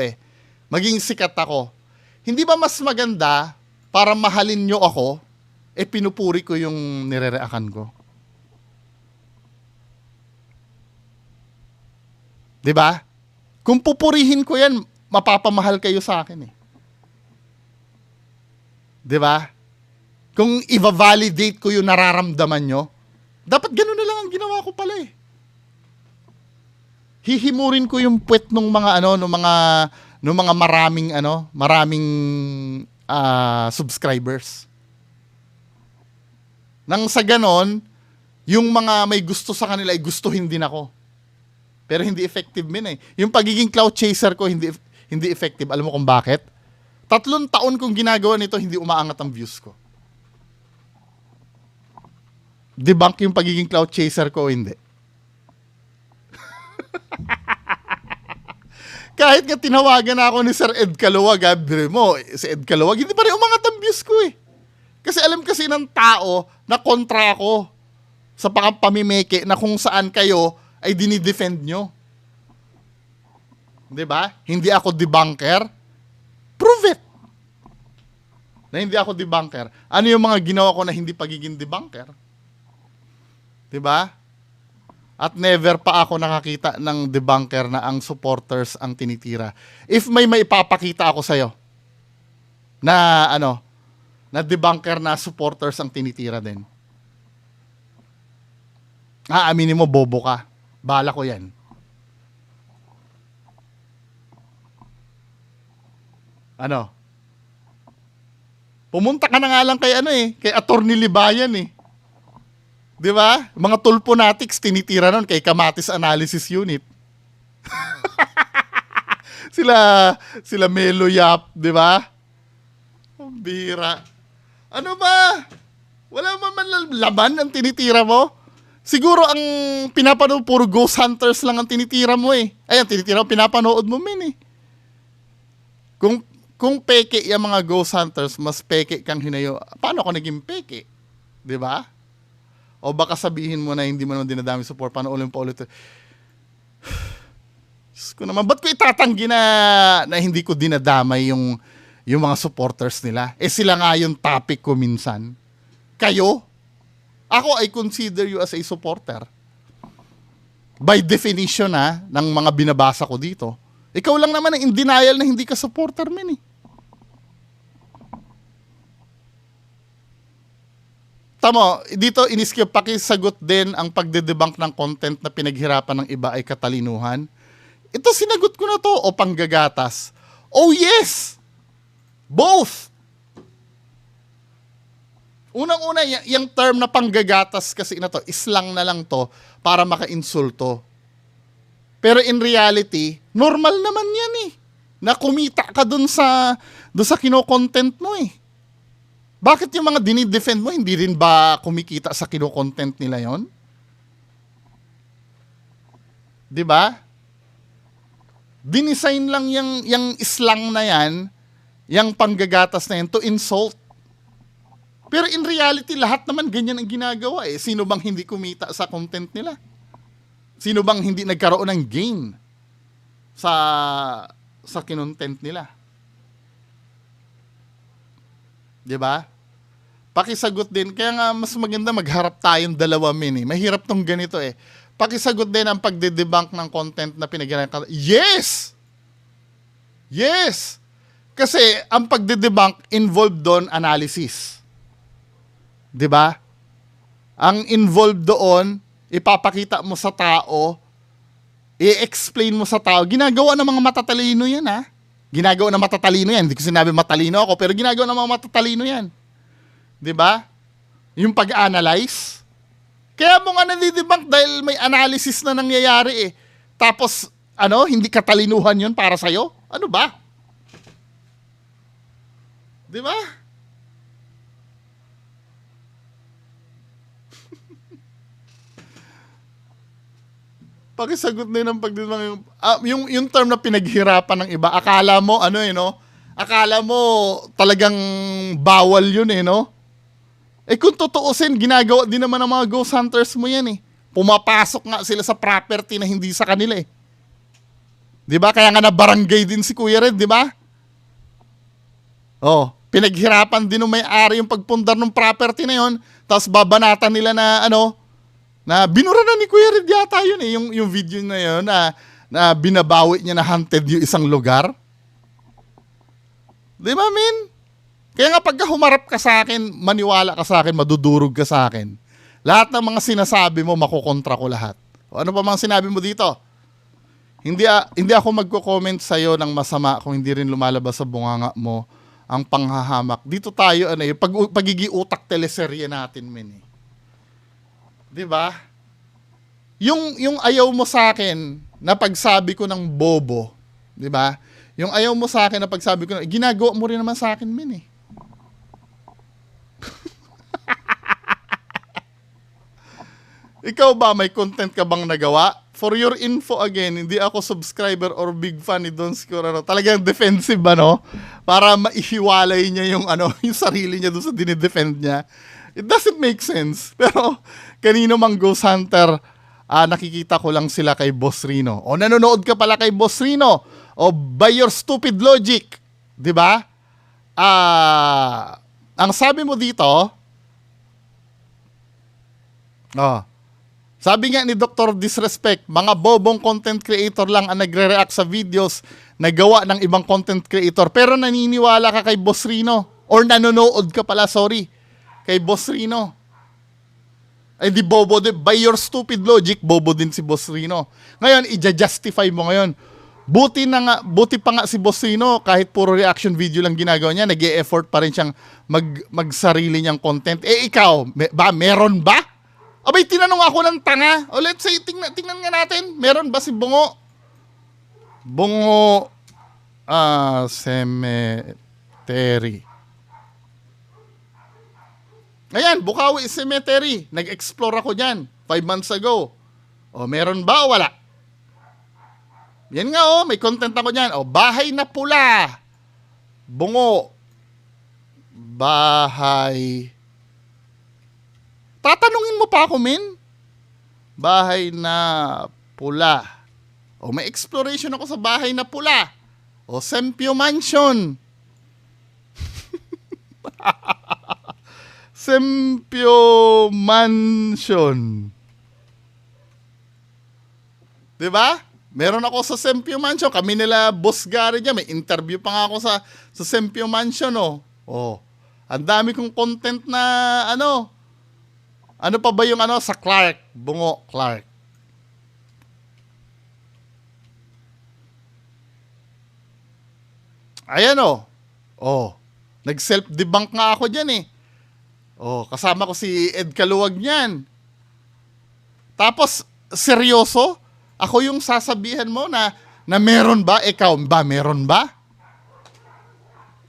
Maging sikat ako. Hindi ba mas maganda para mahalin nyo ako, pinupuri ko yung nirereakan ko? 'Di ba? Kung pupurihin ko yan, mapapamahal kayo sa akin 'Di ba? Kung i-validate ko yung nararamdaman nyo, dapat gano'n na lang ang ginawa ko pala Hihimurin ko yung puwet nung mga maraming subscribers. Nang sa ganon, yung mga may gusto sa kanila ay gustuhin din ako. Pero hindi effective Yung pagiging cloud chaser ko hindi effective. Alam mo kung bakit? 3 taon kong ginagawa nito, hindi umaangat ang views ko. Debunk yung pagiging cloud chaser ko o hindi? Kahit nga tinawagan ako ni Sir Ed Caluwag, si Ed Caluwag, hindi pa rin umangat ang views ko Kasi alam kasi ng tao na kontra ako sa pamimeke na kung saan kayo ay dinidefend nyo. 'Di ba? Hindi ako debunker. Prove it. Na hindi ako debunker. Ano yung mga ginawa ko na hindi pagiging debunker? 'Di ba? At never pa ako nakakita ng debunker na ang supporters ang tinitira. If may maipapakita ako sa'yo na na debunker na supporters ang tinitira din. Aminin mo, bobo ka. Bala ko yan. Pumunta ka na nga lang kay kay Attorney Libayan 'Di ba? Mga tulponatics tinitira nun kay Kamatis Analysis Unit. sila Melo Yap, 'di ba? Ang bira. Ano ba? Wala man laban ang tinitira mo? Siguro ang pinapanood puro ghost hunters lang ang tinitira mo Ayan, tinitira mo, pinapanood mo Kung peke yung mga ghost hunters, mas peke kang hinayo. Paano ako naging peke? 'Di ba? O baka sabihin mo na hindi mo naman dinadami support, paano ulit pa ulit. Diyos ko naman, ba't ko itatanggi na hindi ko dinadamay yung mga supporters nila? Sila nga yung topic ko minsan. Kayo? Ako, I consider you as a supporter. By definition ng mga binabasa ko dito. Ikaw lang naman ang in denial na hindi ka supporter, Tamo, dito iniskip pakisagot din ang pagde-debunk ng content na pinaghirapan ng iba ay katalinuhan. Ito sinagot ko na to o panggagatas. Oh yes! Both! Unang-una, yung term na panggagatas kasi na to, islang na lang to para maka-insulto. Pero in reality, normal naman yan eh. Na kumita ka dun sa kino-content mo eh. Bakit yung mga dinidefend mo, hindi rin ba kumikita sa kino-content nila yon? Di ba? Dinesign lang yung islang na yan, yung panggagatas na yan, to insult. Pero in reality, lahat naman ganyan ang ginagawa eh. Sino bang hindi kumita sa content nila? Sino bang hindi nagkaroon ng gain sa kinontent nila? 'Di ba? Pakisagot din. Kaya nga mas maganda magharap tayong dalawa Mahirap tong ganito eh. Pakisagot din ang pagde-debunk ng content na pinag-ginagawa. Yes! Yes! Kasi ang pagde-debunk involved doon analysis. 'Di ba? Ang involved doon, ipapakita mo sa tao, i-explain mo sa tao. Ginagawa ng mga matatalino yan, ha? Ginagawa ng matatalino yan. Hindi ko sinabi matalino ako, pero ginagawa ng mga matatalino yan. 'Di ba? Yung pag-analyze. Kaya mo nga nandidebunk dahil may analysis na nangyayari eh. Tapos, hindi katalinuhan yun para sa'yo? Ano ba? 'Di ba? Pakisagot din ng pagdidebunk yung term na pinaghirapan ng iba. Akala mo Akala mo talagang bawal yun no? Kung tutuusin, ginagawa din naman ng mga ghost hunters mo yan eh. Pumapasok nga sila sa property na hindi sa kanila eh. 'Di ba? Kaya nga na barangay din si Kuya Red, 'di ba? Pinaghirapan din ng may-ari yung pagpundar ng property na yon, tapos babanatan nila na na binura na ni Kuya Red yata yun eh, yung video na yun na binabawi niya na hunted yung isang lugar. Di ba, min? Kaya nga pagka humarap ka sa akin, maniwala ka sa akin, madudurog ka sa akin. Lahat ng mga sinasabi mo, makukontra ko lahat. O ano pa mga sinabi mo dito? Hindi ako magko-comment sa'yo ng masama kung hindi rin lumalabas sa bunganga mo ang panghahamak. Dito tayo, pagigi-utak teleserye natin, min eh. 'Di ba? Yung ayaw mo sa akin na pagsabi ko ng bobo, 'di ba? Yung ayaw mo sa akin na pagsabi ko, ginagawa mo rin naman sa akin, min eh. Ikaw ba, may content ka bang nagawa? For your info again, hindi ako subscriber or big fan ni Don Scorano. Talagang defensive para maihiwalay niya yung yung sarili niya doon sa dinidefend niya. It doesn't make sense. Pero kanino mang ghost hunter, nakikita ko lang sila kay Boss Rino. O nanonood ka pala kay Boss Rino. O by your stupid logic. 'Di ba? Ang sabi mo dito, sabi nga ni Dr. Disrespect, mga bobong content creator lang ang nagre-react sa videos na gawa ng ibang content creator. Pero naniniwala ka kay Boss Rino. Or nanonood ka pala, sorry, kay Boss Rino. Di bobo din. By your stupid logic, bobo din si Boss Rino. Ngayon, i-justify mo ngayon. Buti pa nga si Boss Rino, kahit puro reaction video lang ginagawa niya, nag-e-effort pa rin siyang magsarili niyang content. Ikaw, meron ba? Abay, tinanong ako ng tanga. Let's say, tingnan nga natin. Meron ba si Bungo? Bungo Cemetery. Ayan, Bukawi Cemetery. Nag-explore ako dyan 5 months ago. Meron ba o wala? Yan nga may content ako dyan. Bahay na pula. Bungo. Bahay. Tatanungin mo pa ako, min? Bahay na pula. May exploration ako sa bahay na pula. Sempio Mansion. Sempio Mansion. 'Di ba? Meron ako sa Sempio Mansion. Kami nila Boss Gary dyan. May interview pa nga ako sa Sempio Mansion, Ang dami kong content na Ano pa ba yung sa Clark? Bungo Clark. Ayan Nag-self-debunk nga ako dyan eh. Oh, kasama ko si Ed Kaluwag niyan. Tapos, seryoso? Ako yung sasabihan mo na meron ba? Ikaw ba? Meron ba?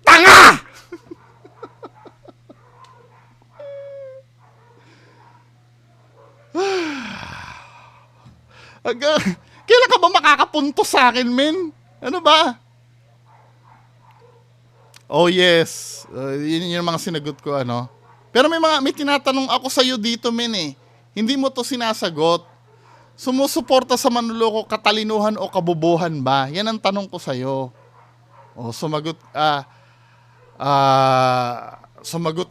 Tanga! Kailan ka ba makakapunto sa akin, men? Ano ba? Oh, yes. Yun yung mga sinagot ko, ano. Pero may tinatanong ako sa iyo dito, men, eh. Hindi mo to sinasagot. Sumusuporta sa manluloko katalinuhan o kabobohan ba? Yan ang tanong ko sa iyo. Oh, sumagot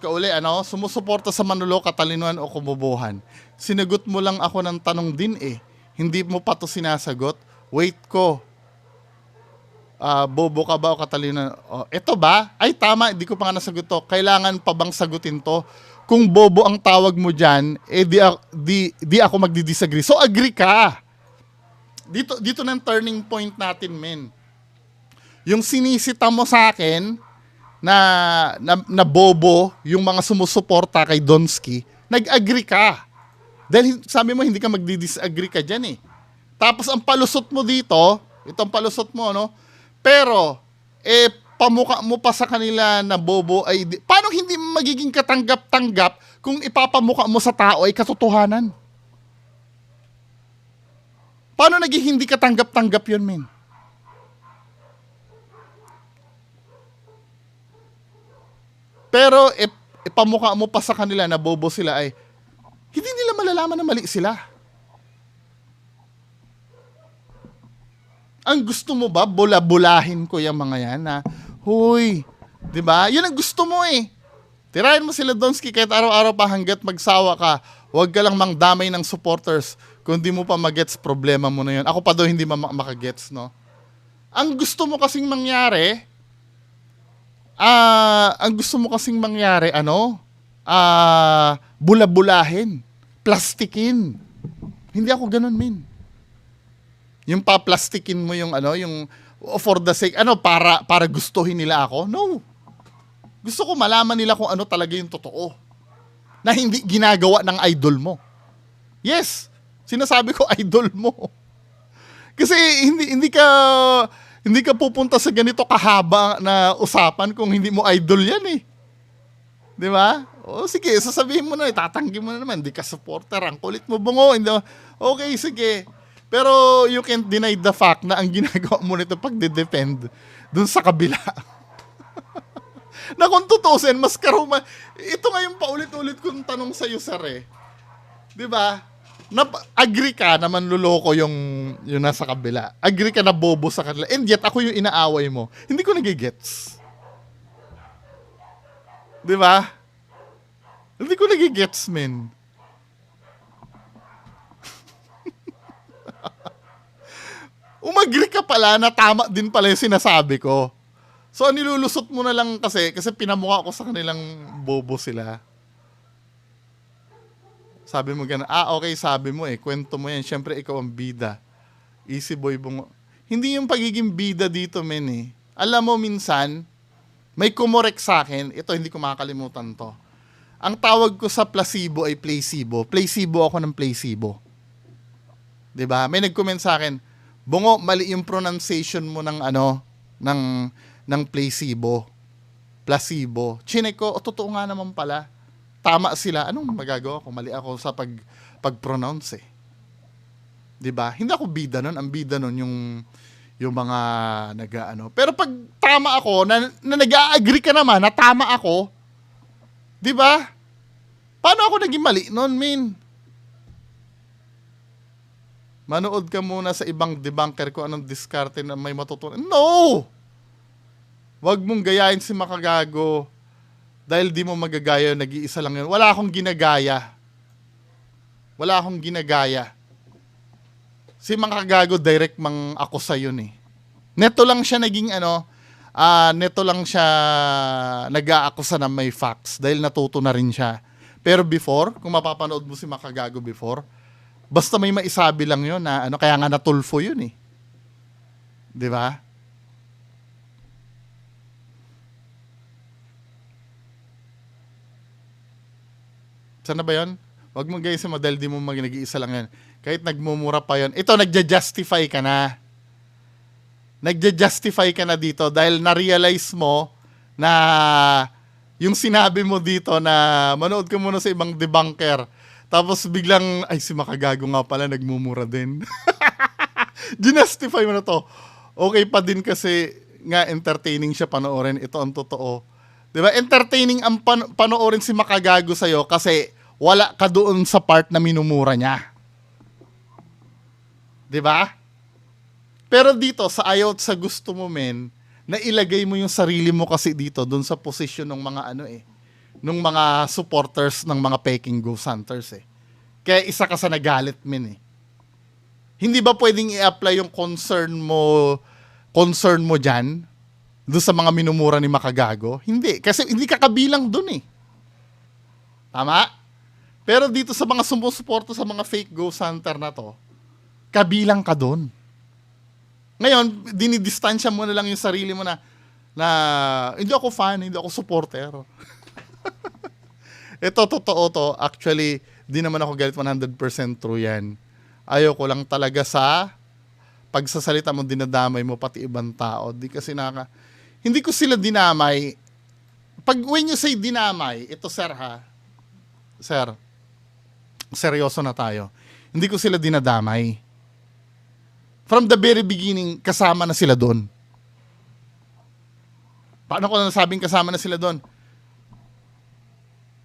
ka uli, ano? Sumusuporta sa manluloko katalinuhan o kabobohan. Sinagot mo lang ako ng tanong din, eh. Hindi mo pa to sinasagot. Wait ko. Bobo ka ba o katalino? Oh, ito ba? Ay, tama, hindi ko pa nga nasagot to. Kailangan pa bang sagutin to? Kung bobo ang tawag mo dyan, eh di ako magdi-disagree. So, agree ka. Dito ng turning point natin, men. Yung sinisita mo sa akin na bobo yung mga sumusuporta kay Donsky, nag-agree ka. Dahil sabi mo, hindi ka magdi-disagree ka dyan, eh. Tapos, ang palusot mo dito, itong palusot mo, no? Pero, pamukha mo pa sa kanila na bobo ay... Paano hindi magiging katanggap-tanggap kung ipapamukha mo sa tao ay katotohanan? Paano naging hindi katanggap-tanggap yun, men? Pero, ipamukha mo pa sa kanila na bobo sila ay... Hindi nila malalaman na mali sila. Ang gusto mo ba, bula-bulahin ko yung mga yan na, huy, di ba? Yun ang gusto mo, eh. Tirahin mo sila, Donsky, kahit araw-araw pa hanggat magsawa ka, huwag ka lang mangdamay ng supporters kung di mo pa magets, problema mo na yun. Ako pa daw hindi makagets, no? Ang gusto mo kasing mangyari, bula-bulahin, plastikin. Hindi ako ganun, min. Yung paplastikin mo yung yung for the sake, para gustuhin nila ako? No. Gusto ko malaman nila kung ano talaga yung totoo. Na hindi ginagawa ng idol mo. Yes, sinasabi ko idol mo. Kasi hindi ka pupunta sa ganito kahaba na usapan kung hindi mo idol yan, eh. 'Di ba? O sige, sasabihin mo na, itatanggi mo na naman, hindi ka supporter, ang kulit mo bungo. Okay, sige. Pero you can't deny the fact na ang ginagawa mo nito pagde-defend dun sa kabila. Na kung tutusin, mas karuma. Ito nga yung paulit-ulit kong tanong sa'yo, sir, eh. Diba? Agree ka na manluloko yung nasa kabila. Agree ka na bobo sa kanila. And yet, ako yung inaaway mo. Hindi ko nagigets. Diba? Hindi ko nagigets, men. Umagri ka pala na tama din pala yung sinasabi ko. So, nilulusot mo na lang kasi pinamukha ko sa kanilang bobo sila. Sabi mo gano'n, okay, sabi mo kwento mo yan. Siyempre, ikaw ang bida. Easy boy bungo. Hindi yung pagiging bida dito, men, eh. Alam mo, minsan, may kumorek sa akin. Ito, hindi ko makakalimutan to. Ang tawag ko sa placebo ay placebo. Placebo ako ng placebo. 'Di ba? May nag-comment sa akin, Bungo, mali yung pronunciation mo ng ng placebo. Placebo. Chinek ko, totoo nga naman pala. Tama sila. Anong magagawa ko? Mali ako sa pag-pronounce, eh. 'Di ba? Hindi ako bida nun. Ang bida nun yung mga Pero pag tama ako, na nag-a-agree ka naman na tama ako, 'di ba? Paano ako naging mali nun, min? Manood ka muna sa ibang debunker kung anong diskarte na may matutunan. No! Wag mong gayahin si Makagago dahil di mo magagaya, nag-iisa lang yun. Wala akong ginagaya. Si Makagago direct mang ako sa yun, eh. Neto lang siya naging neto lang siya nag-aakusa na may facts dahil natuto na rin siya. Pero before, kung mapapanood mo si Makagago before, basta may maisabi lang yun na kaya nga natulfo yun, eh. 'Di ba? Sana ba yun? Wag mo guys, model, di mo nag-iisa lang yan. Kahit nagmumura pa yon. Ito, nagja-justify ka na. Nagja-justify ka na dito dahil na-realize mo na yung sinabi mo dito na manood ka muna sa ibang debunker. Tapos biglang, ay si Makagago nga pala, nagmumura din. Ginustify mo na to. Okay pa din kasi nga entertaining siya panoorin. Ito ang totoo. Diba? Entertaining ang panoorin si Makagago sa'yo kasi wala ka doon sa part na minumura niya. Diba? Pero dito, sa ayaw at sa gusto mo, men, na ilagay mo yung sarili mo kasi dito doon sa posisyon ng mga nung mga supporters ng mga Peking Ghost Hunters eh. Kaya isa ka sa nagalit, men eh. Hindi ba pwedeng i-apply yung concern mo dyan doon sa mga minumura ni Makagago? Hindi. Kasi hindi ka kabilang doon eh. Tama? Pero dito sa mga sumusuporta sa mga fake Ghost Hunter na to, kabilang ka doon. Ngayon, dinidistansya mo na lang yung sarili mo na hindi ako fan, hindi ako supporter. Ito, totoo to. Actually, di naman ako galit 100% true yan. Ayoko lang talaga sa pagsasalita mo, dinadamay mo pati ibang tao. Hindi ko sila dinamay. When you say dinamay, ito sir ha, sir, seryoso na tayo. Hindi ko sila dinadamay. From the very beginning, kasama na sila doon. Paano ko nasabing kasama na sila doon?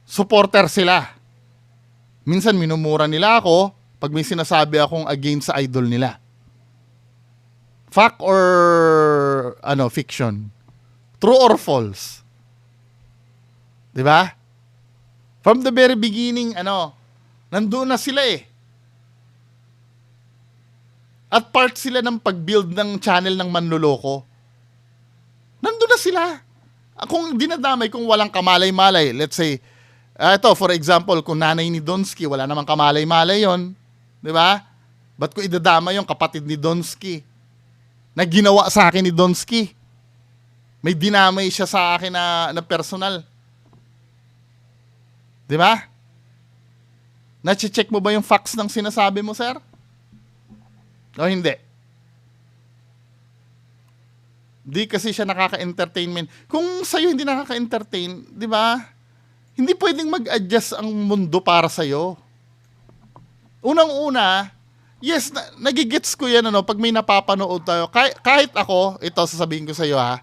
Supporter sila. Minsan minumura nila ako pag may sinasabi akong against sa idol nila. Fact or fiction? True or false? 'Di ba? From the very beginning, nandoon na sila eh. At part sila ng pag-build ng channel ng manloloko. Nandoon na sila. Kung dinadamay, kung walang kamalay-malay, let's say, ito, for example, kung nanay ni Donsky, wala namang kamalay-malay yon, di ba? Ba't ko idadama yung kapatid ni Donsky? Na ginawa sa akin ni Donsky. May dinamay siya sa akin na personal. Di ba? Na-check mo ba yung facts ng sinasabi mo, sir? O hindi? Di kasi siya nakaka-entertainment. Kung sa'yo hindi nakaka-entertain, di ba? Hindi pwedeng mag-adjust ang mundo para sa'yo. Unang-una, yes, nagigets ko yan, pag may napapanood tayo. Kahit ako, ito sasabihin ko sa'yo ha,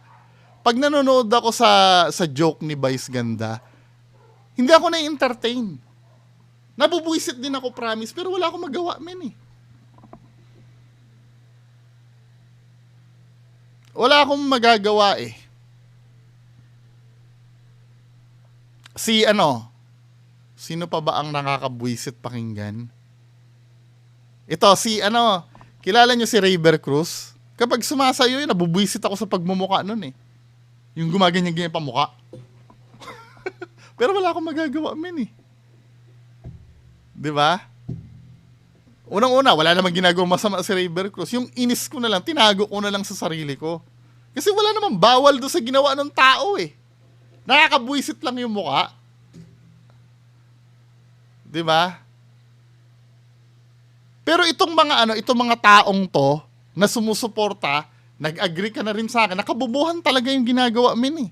pag nanonood ako sa joke ni Vice Ganda, hindi ako na-entertain. Nabubuisit din ako, promise, pero wala akong magawa, men eh. Wala akong magagawa eh. Sino pa ba ang nakakabwisit pakinggan? Ito, kilala nyo si Rayber Cruz? Kapag sumasayo yun, nabubwisit ako sa pagmumuka nun eh. Yung gumaganyan-ganyan pamuka. Pero wala akong magagawa, men eh. Diba? Unang-una, wala namang ginagawa masama si Rayber Cruz. Yung inis ko na lang, tinago ko na lang sa sarili ko. Kasi wala namang bawal doon sa ginawa ng tao eh. Nakakabwisit lang yung mukha. Diba? Pero itong mga taong to na sumusuporta, nag-agree ka na rin sa akin, nakabubuhan talaga yung ginagawa, men eh.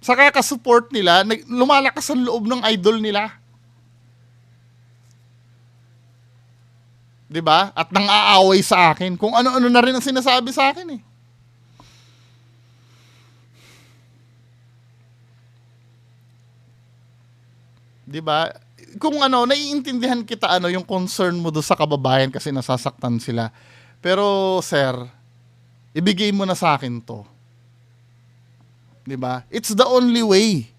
Sa kakasupport nila, lumalakas ang loob ng idol nila. Diba? At nang-aaway sa akin. Kung ano-ano na rin ang sinasabi sa akin eh. Diba? Kung naiintindihan kita yung concern mo do sa kababayan kasi nasasaktan sila. Pero sir, ibigay mo na sa akin to. Diba? It's the only way.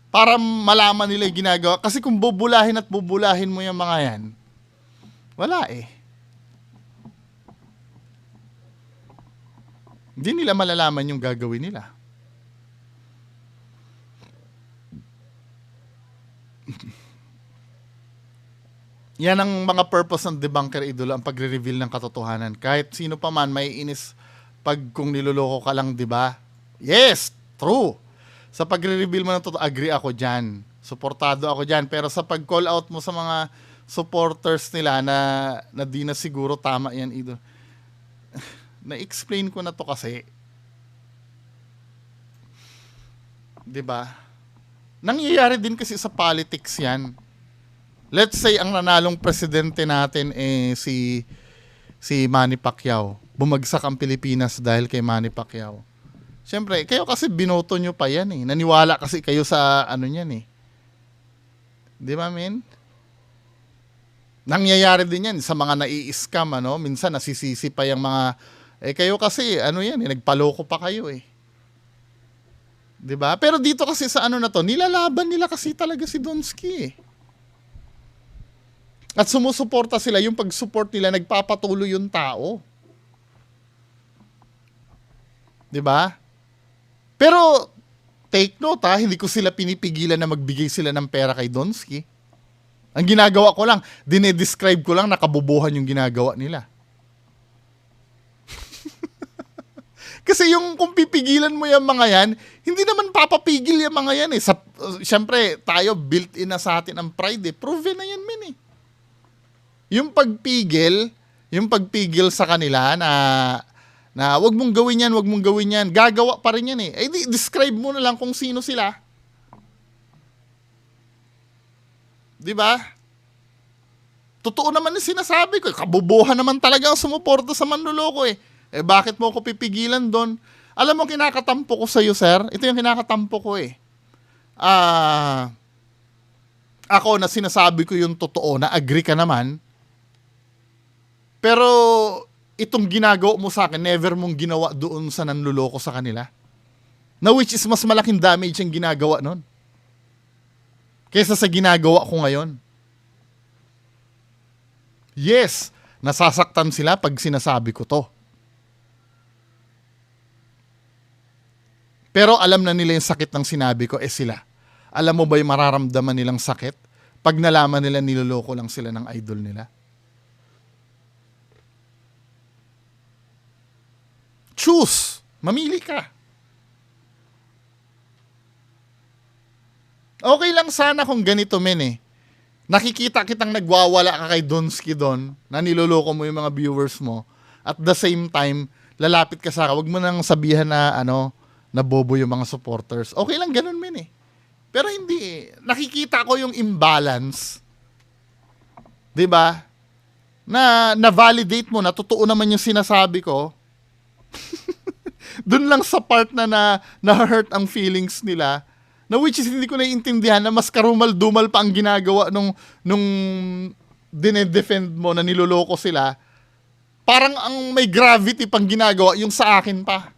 Para malaman nila yung ginagawa. Kasi kung bubulahin at bubulahin mo yung mga yan, wala eh. Hindi nila malalaman yung gagawin nila. Yan ang mga purpose ng debunker, idol, ang pagre-reveal ng katotohanan. Kahit sino pa man may inis pag kung niloloko ka lang, di ba? Yes, true. Sa pagre-reveal mo ng totoo, agree ako dyan. Suportado ako dyan. Pero sa pag-call out mo sa mga supporters nila na di na siguro tama yan, Idol. Na-explain ko na to kasi. 'Di ba? Nangyayari din kasi sa politics yan. Let's say ang nanalong presidente natin si Manny Pacquiao. Bumagsak ang Pilipinas dahil kay Manny Pacquiao. Siyempre, kayo kasi binoto nyo pa yan eh. Naniwala kasi kayo sa ano niyan eh. Di ba, men? Nangyayari din yan sa mga nai-scam, ano? Minsan nasisisi pa yung mga, kayo kasi, ano yan eh, nagpaloko pa kayo eh. Di ba? Pero dito kasi sa ano na to, nilalaban nila kasi talaga si Donsky eh. At sumusuporta sila, yung pag-support nila, nagpapatuloy yung tao. Di ba? Pero, take note ha, hindi ko sila pinipigilan na magbigay sila ng pera kay Donsky. Ang ginagawa ko lang, dinedescribe ko lang, nakabubuhan yung ginagawa nila. Kasi yung kung pipigilan mo yung mga yan, hindi naman papapigil yung mga yan eh. Siyempre, tayo built-in na sa atin ang pride eh. Proven na yan, men eh. Yung pagpigil sa kanila na wag mong gawin yan, gagawa pa rin yan eh. Describe mo na lang kung sino sila. 'Di ba? Totoo naman 'yung sinasabi ko. Kabubuhan naman talaga ang sumuporta sa manloloko eh. Bakit mo ako pipigilan doon? Alam mo, kinakatampo ko sa iyo, sir. Ito yung kinakatampo ko eh. Ako na sinasabi ko yung totoo, na agree ka naman. Pero itong ginagawa mo sa akin, never mong ginawa doon sa nanloloko sa kanila. Na which is mas malaking damage ang ginagawa nun kaysa sa ginagawa ko ngayon. Yes, nasasaktan sila pag sinasabi ko to. Pero alam na nila yung sakit ng sinabi ko, sila. Alam mo ba yung mararamdaman nilang sakit pag nalaman nila niloloko lang sila ng idol nila? Choose. Mamili ka. Okay lang sana kung ganito, men eh. Nakikita kitang nagwawala ka kay Donsky doon, na niloloko mo yung mga viewers mo. At the same time, lalapit ka sa akin. Huwag mo nang sabihan na, na bobo yung mga supporters. Okay lang ganun, men eh. Pero hindi eh. Nakikita ko yung imbalance. 'Di ba? Na validate mo na totoo naman yung sinasabi ko. Doon lang sa part na hurt ang feelings nila, na which is hindi ko naiintindihan na mas karumal-dumal pa ang ginagawa nung dinedefend mo na niloloko sila. Parang ang may gravity pang ginagawa yung sa akin pa.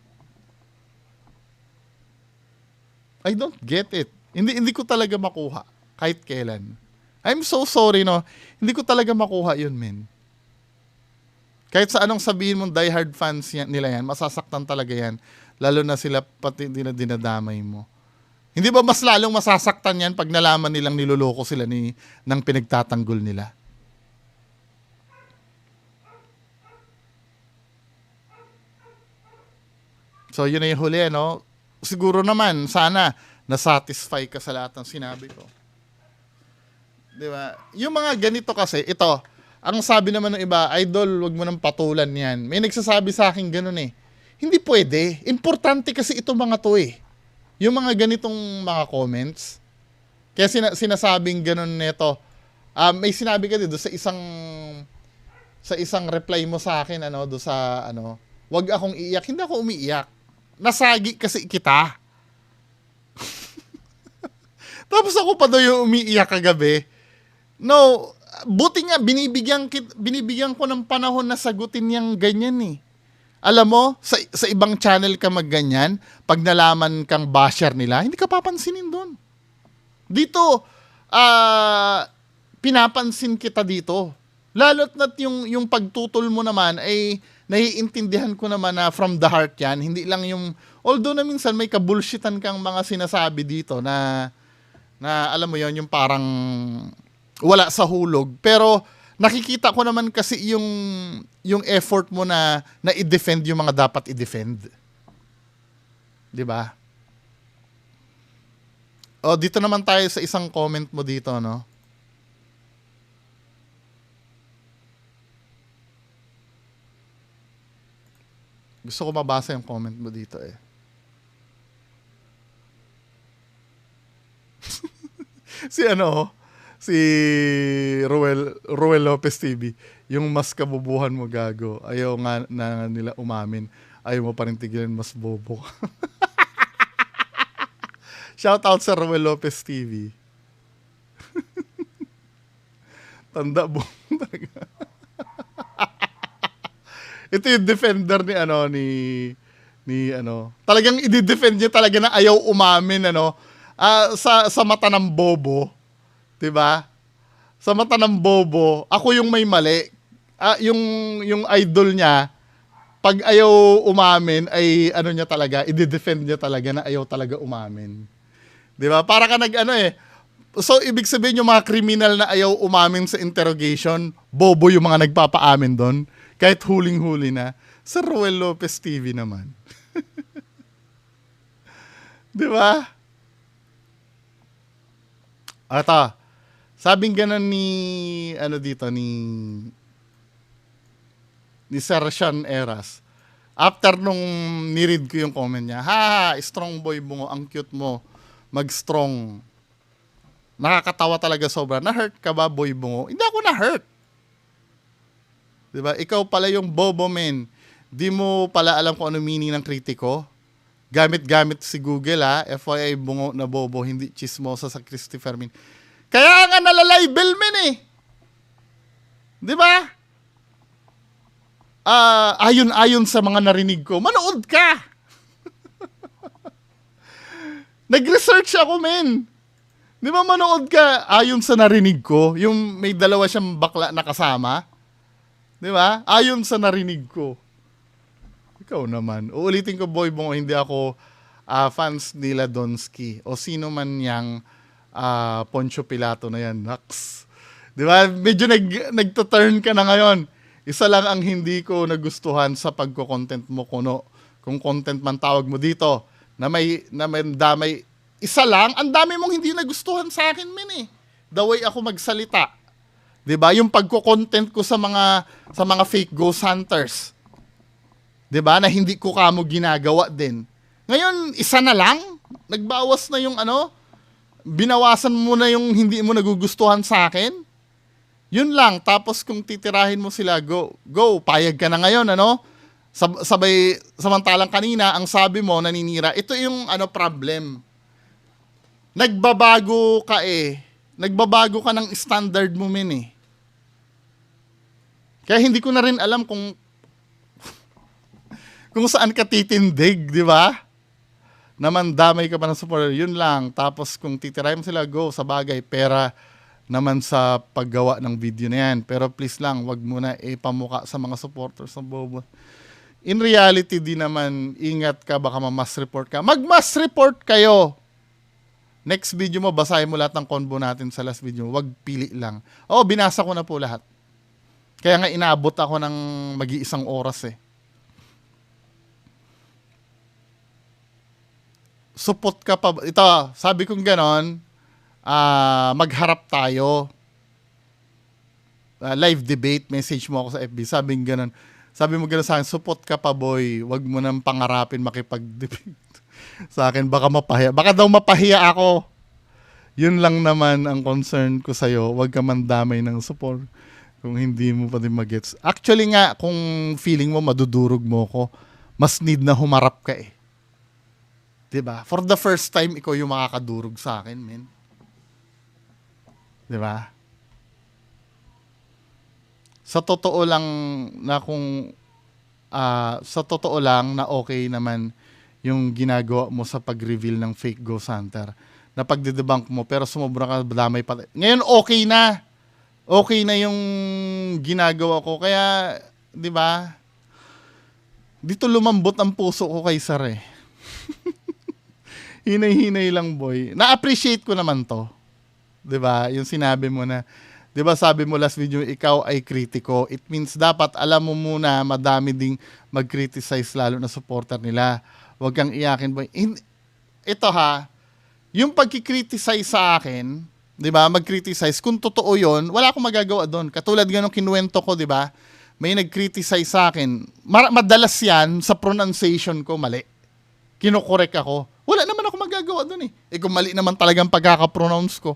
I don't get it. Hindi ko talaga makuha kahit kailan. I'm so sorry, no. Hindi ko talaga makuha yun, men. Kahit sa anong sabihin mong diehard fans nila yan, masasaktan talaga yan. Lalo na sila pati dinadamay mo. Hindi ba mas lalong masasaktan yan pag nalaman nilang niloloko sila ng pinagtatanggol nila? So yun na yung huli, no? Siguro naman, sana, na-satisfy ka sa lahat ng sinabi ko. Di ba? Yung mga ganito kasi, ito, ang sabi naman ng iba, idol, wag mo nang patulan yan. May nagsasabi sa akin ganun eh. Hindi pwede. Importante kasi itong mga to eh. Yung mga ganitong mga comments. Kaya sinasabing ganun nito. May sinabi ka dito sa isang reply mo sa akin, do sa, wag akong iiyak. Hindi ako umiiyak. Nasagi kasi kita. Tapos ako pa daw yung umiiyak kagabi. No, buti nga, binibigyan ko ng panahon na sagutin niyang ganyan eh. Alam mo, sa ibang channel ka magganyan, pag nalaman kang basher nila, hindi ka papansinin doon. Dito, pinapansin kita dito. Lalo't na't yung pagtutol mo naman ay naiintindihan ko naman na from the heart yan. Hindi lang yung, although na minsan may kabulshitan kang mga sinasabi dito na alam mo yon, yung parang wala sa hulog, pero nakikita ko naman kasi yung effort mo na i-defend yung mga dapat i-defend. 'Di ba? Oh, dito naman tayo sa isang comment mo dito, no? Gusto ko mabasa yung comment mo dito eh. Si ano, si Ruel Lopez TV, yung mas kabubuhan mo gago. Ayaw nga na nila umamin. Ayaw mo pa rin tigilan, mas bobo. Shout out sa Ruel Lopez TV. Tanda mo talaga. Ito yung defender ni ano ni ano. Talagang i-defend niya talaga na ayaw umamin ano. Sa mata ng bobo, 'di ba? Sa mata ng bobo, ako yung may mali. Yung idol niya, pag ayaw umamin ay ano niya talaga, i-defend niya talaga na ayaw talaga umamin. 'Di ba? Para ka nag-ano eh. So ibig sabihin yung mga kriminal na ayaw umamin sa interrogation, bobo yung mga nagpapaamin doon, kahit huling-huli na. Sa Ruel Lopez TV naman. 'Di ba? Ata, sabing ganun ni ano dito ni Sir Sean Eras. After nung niread ko yung comment niya, ha, strong boy bungo, ang cute mo. Mag-strong. Nakakatawa talaga sobra. Na-hurt ka ba, boy bungo? Hindi ako na-hurt. Diba? Ikaw pala yung bobo, men. Di mo pala alam kung ano meaning ng kritiko. Gamit-gamit si Google, ha. FYI, bungo na bobo, hindi chismosa sa Christopher Min. Kaya nga nalalabel, men, eh. Di ba? Ayon-ayon sa mga narinig ko, manood ka. Nag-research ako, men. Di ba manood ka ayon sa narinig ko? Yung may dalawa siyang bakla na kasama. Di ba? Ayon sa narinig ko. Ikaw naman. Uulitin ko, boy, bungo, hindi ako fans nila Donsky. O sino man yang Poncio Pilato na yan. Naks. Di ba? Medyo nagto-turn ka na ngayon. Isa lang ang hindi ko nagustuhan sa pagko-content mo, kuno. Kung content man tawag mo dito, na may damay. Isa lang, ang dami mong hindi nagustuhan sa akin, men eh. The way ako magsalita. 'Di ba? Yung pagko-content ko sa mga fake ghost hunters. 'Di ba? Na hindi ko kamo ginagawa din. Ngayon, isa na lang, nagbawas na yung ano, binawasan mo na yung hindi mo nagugustuhan sa akin. Yun lang, tapos kung titirahin mo sila, go, payag ka na ngayon, ano? Sabay, samantalang kanina, ang sabi mo, naninira, ito yung ano problem. Nagbabago ka eh. Nagbabago ka ng standard mo, men eh. Kaya hindi ko na rin alam kung saan ka titindig, di ba? Naman damay ka pa ng supporter, yun lang. Tapos kung titirahin mo sila, go, sa bagay, pera naman sa paggawa ng video na yan. Pero please lang, wag mo na ipamuka sa mga supporters ng bobo. In reality, di naman, ingat ka, baka ma-mass report ka. Mag-mass report kayo! Next video mo, basahin mo lahat ng convo natin sa last video. Wag pili lang. Oo, binasa ko na po lahat. Kaya nga inaabot ako ng mag-iisang oras eh. Support ka pa. Ito, sabi kong ganon, magharap tayo. Live debate, message mo ako sa FB. Sabi mo gano'n sa akin, support ka pa, boy. Wag mo nang pangarapin makipag-debate sa akin. Baka mapahiya. Baka daw mapahiya ako. Yun lang naman ang concern ko sa'yo. Wag ka man damay ng support kung hindi mo pa din magets. Actually nga, kung feeling mo madudurog mo ko, mas need na humarap ka eh. Diba? For the first time, ikaw yung makakadurog sa akin, men. Diba? Sa totoo lang na okay naman yung ginagawa mo sa pag-reveal ng fake ghost hunter. Na pagdedebunk mo, pero sumobra ka, damay pa. Ngayon, okay na. Okay na yung ginagawa ko. Kaya, di ba? Dito lumambot ang puso ko kay Sir eh. Hinay-hinay lang, boy. Na-appreciate ko naman to. 'Di ba? Yung sinabi mo na, 'di ba sabi mo last video, ikaw ay kritiko. It means dapat alam mo muna madami ding mag-criticize lalo na supporter nila. Huwag kang iyakin, boy. Ito ha, Yung pagkikriticize sa akin, di ba, mag-criticize, kung totoo yon, wala akong magagawa doon. Katulad nga nung kinuwento ko, di ba, may nag-criticize sa akin. Madalas yan, sa pronunciation ko, mali. Kinokorek ako. Wala naman ako magagawa doon eh. Eh kung mali naman talagang pagkaka-pronounce ko,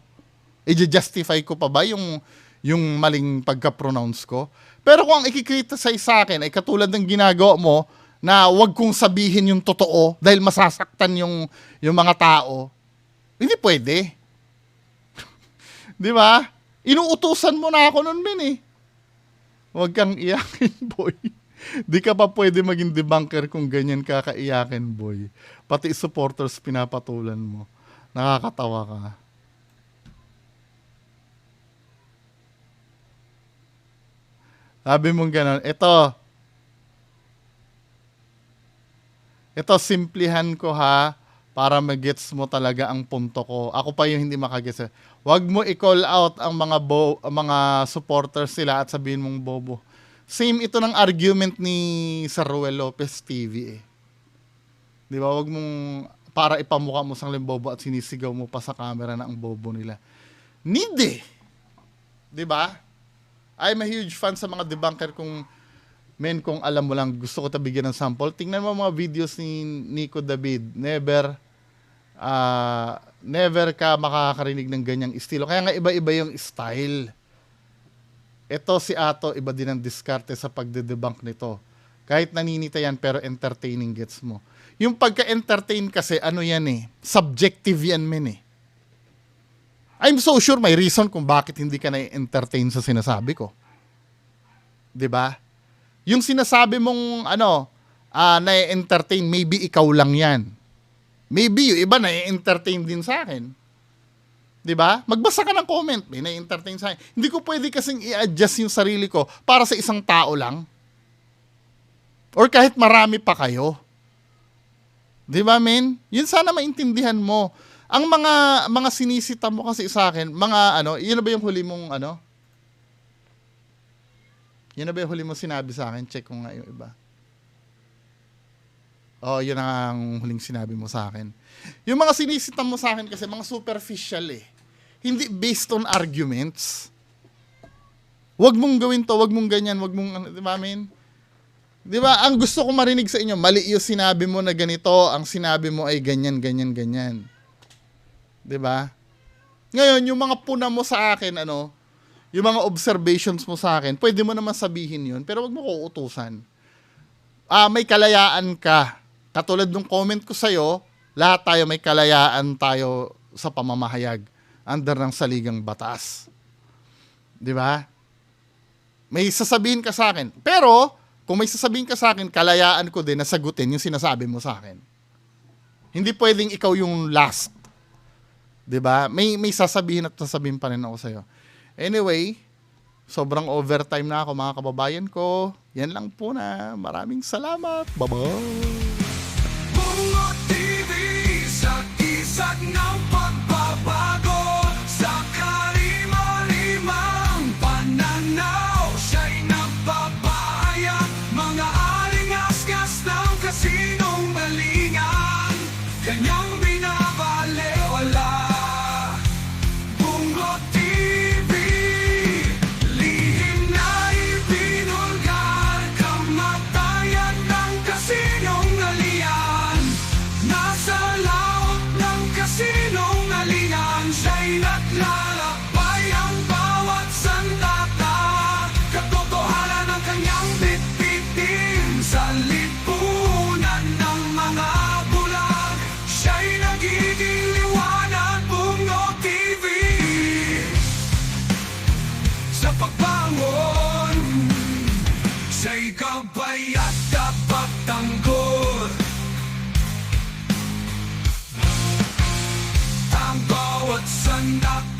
i-justify ko pa ba yung maling pagka-pronounce ko? Pero kung ang ikikriticize sa akin ay katulad ng ginagawa mo, na wag kong sabihin yung totoo dahil masasaktan yung mga tao, hindi pwede. Di ba? Inuutusan mo na ako nun, men eh. Huwag kang iyakin, boy. Di ka pa pwede maging debunker kung ganyan ka kaiyakin, boy. Pati supporters pinapatulan mo. Nakakatawa ka. Sabi mong gano'n, ito simplihan ko ha, para magets mo talaga ang punto ko. Ako pa yung hindi makagets. Huwag mo i-call out ang mga supporters sila at sabihin mong bobo. Same ito ng argument ni Sir Ruel Lopez TV eh. Di ba? Huwag mong para ipamukha mo sang limbobo at sinisigaw mo pa sa camera na ang bobo nila. Need eh. Di ba? I'm a huge fan sa mga debunker kung kung alam mo lang, gusto ko bigyan ng sample. Tingnan mo mga videos ni Nico David. Never ka makakarinig ng ganyang estilo. Kaya nga iba-iba yung style. Ito si Ato, iba din ang diskarte sa pagde-debunk nito. Kahit naninita yan, pero entertaining gets mo. Yung pagka-entertain kasi, ano yan eh, subjective yan, men eh. I'm so sure may reason kung bakit hindi ka na-entertain sa sinasabi ko. 'Di ba? Yung sinasabi mong na-entertain, maybe ikaw lang yan. Maybe yung iba na-entertain din sa akin. 'Di ba? Magbasa ka ng comment, may na-entertain sa akin. Hindi ko pwede kasing i-adjust yung sarili ko para sa isang tao lang. Or kahit marami pa kayo. 'Di ba, men? Yun sana maintindihan mo. Ang mga sinisita mo kasi sa akin, yun na ba yung huli mong Yun na ba yung huli mong sinabi sa akin? Check ko nga yung iba. Oh, yun ang huling sinabi mo sa akin. Yung mga sinisita mo sa akin kasi mga superficial eh. Hindi based on arguments. Wag mong gawin to, wag mong ganyan, wag mong di ba, men? Di ba? Ang gusto ko marinig sa inyo, mali yung sinabi mo na ganito, ang sinabi mo ay ganyan, ganyan, ganyan. 'Di ba? Ngayon, yung mga puna mo sa akin, yung mga observations mo sa akin, pwede mo naman sabihin 'yun, pero wag mo ko utusan. May kalayaan ka. Katulad ng comment ko sa iyo, lahat tayo may kalayaan tayo sa pamamahayag under ng saligang batas. 'Di ba? May sasabihin ka sa akin. Pero kung may sasabihin ka sa akin, kalayaan ko din na sagutin yung sinasabi mo sa akin. Hindi pwedeng ikaw yung last. 'Di ba? May sasabihin at sasabihin pa rin ako sa iyo. Anyway, sobrang overtime na ako mga kababayan ko. Yan lang po na. Maraming salamat. Bye-bye. Bungo TV sa isag ng pagbabago sa karima-rimang pananaw. Siya'y nagpapahayag mga alingas-gas ng kasinong balingan. Kanyang binabalewala. Bungo TV, lihim na ibinulgar, kamatayan ng kasinong alian. Nasa laot ng kasinong alian, siya'y naglalakbay ang bawat sandata. Katotohanan ng kanyang bitbitin sa lipunan ng mga bulag. Siya'y nagiging liwanag. Bungo TV sa pagbangon, siya'y gabay at kapagtanggol. Ang bawat sandata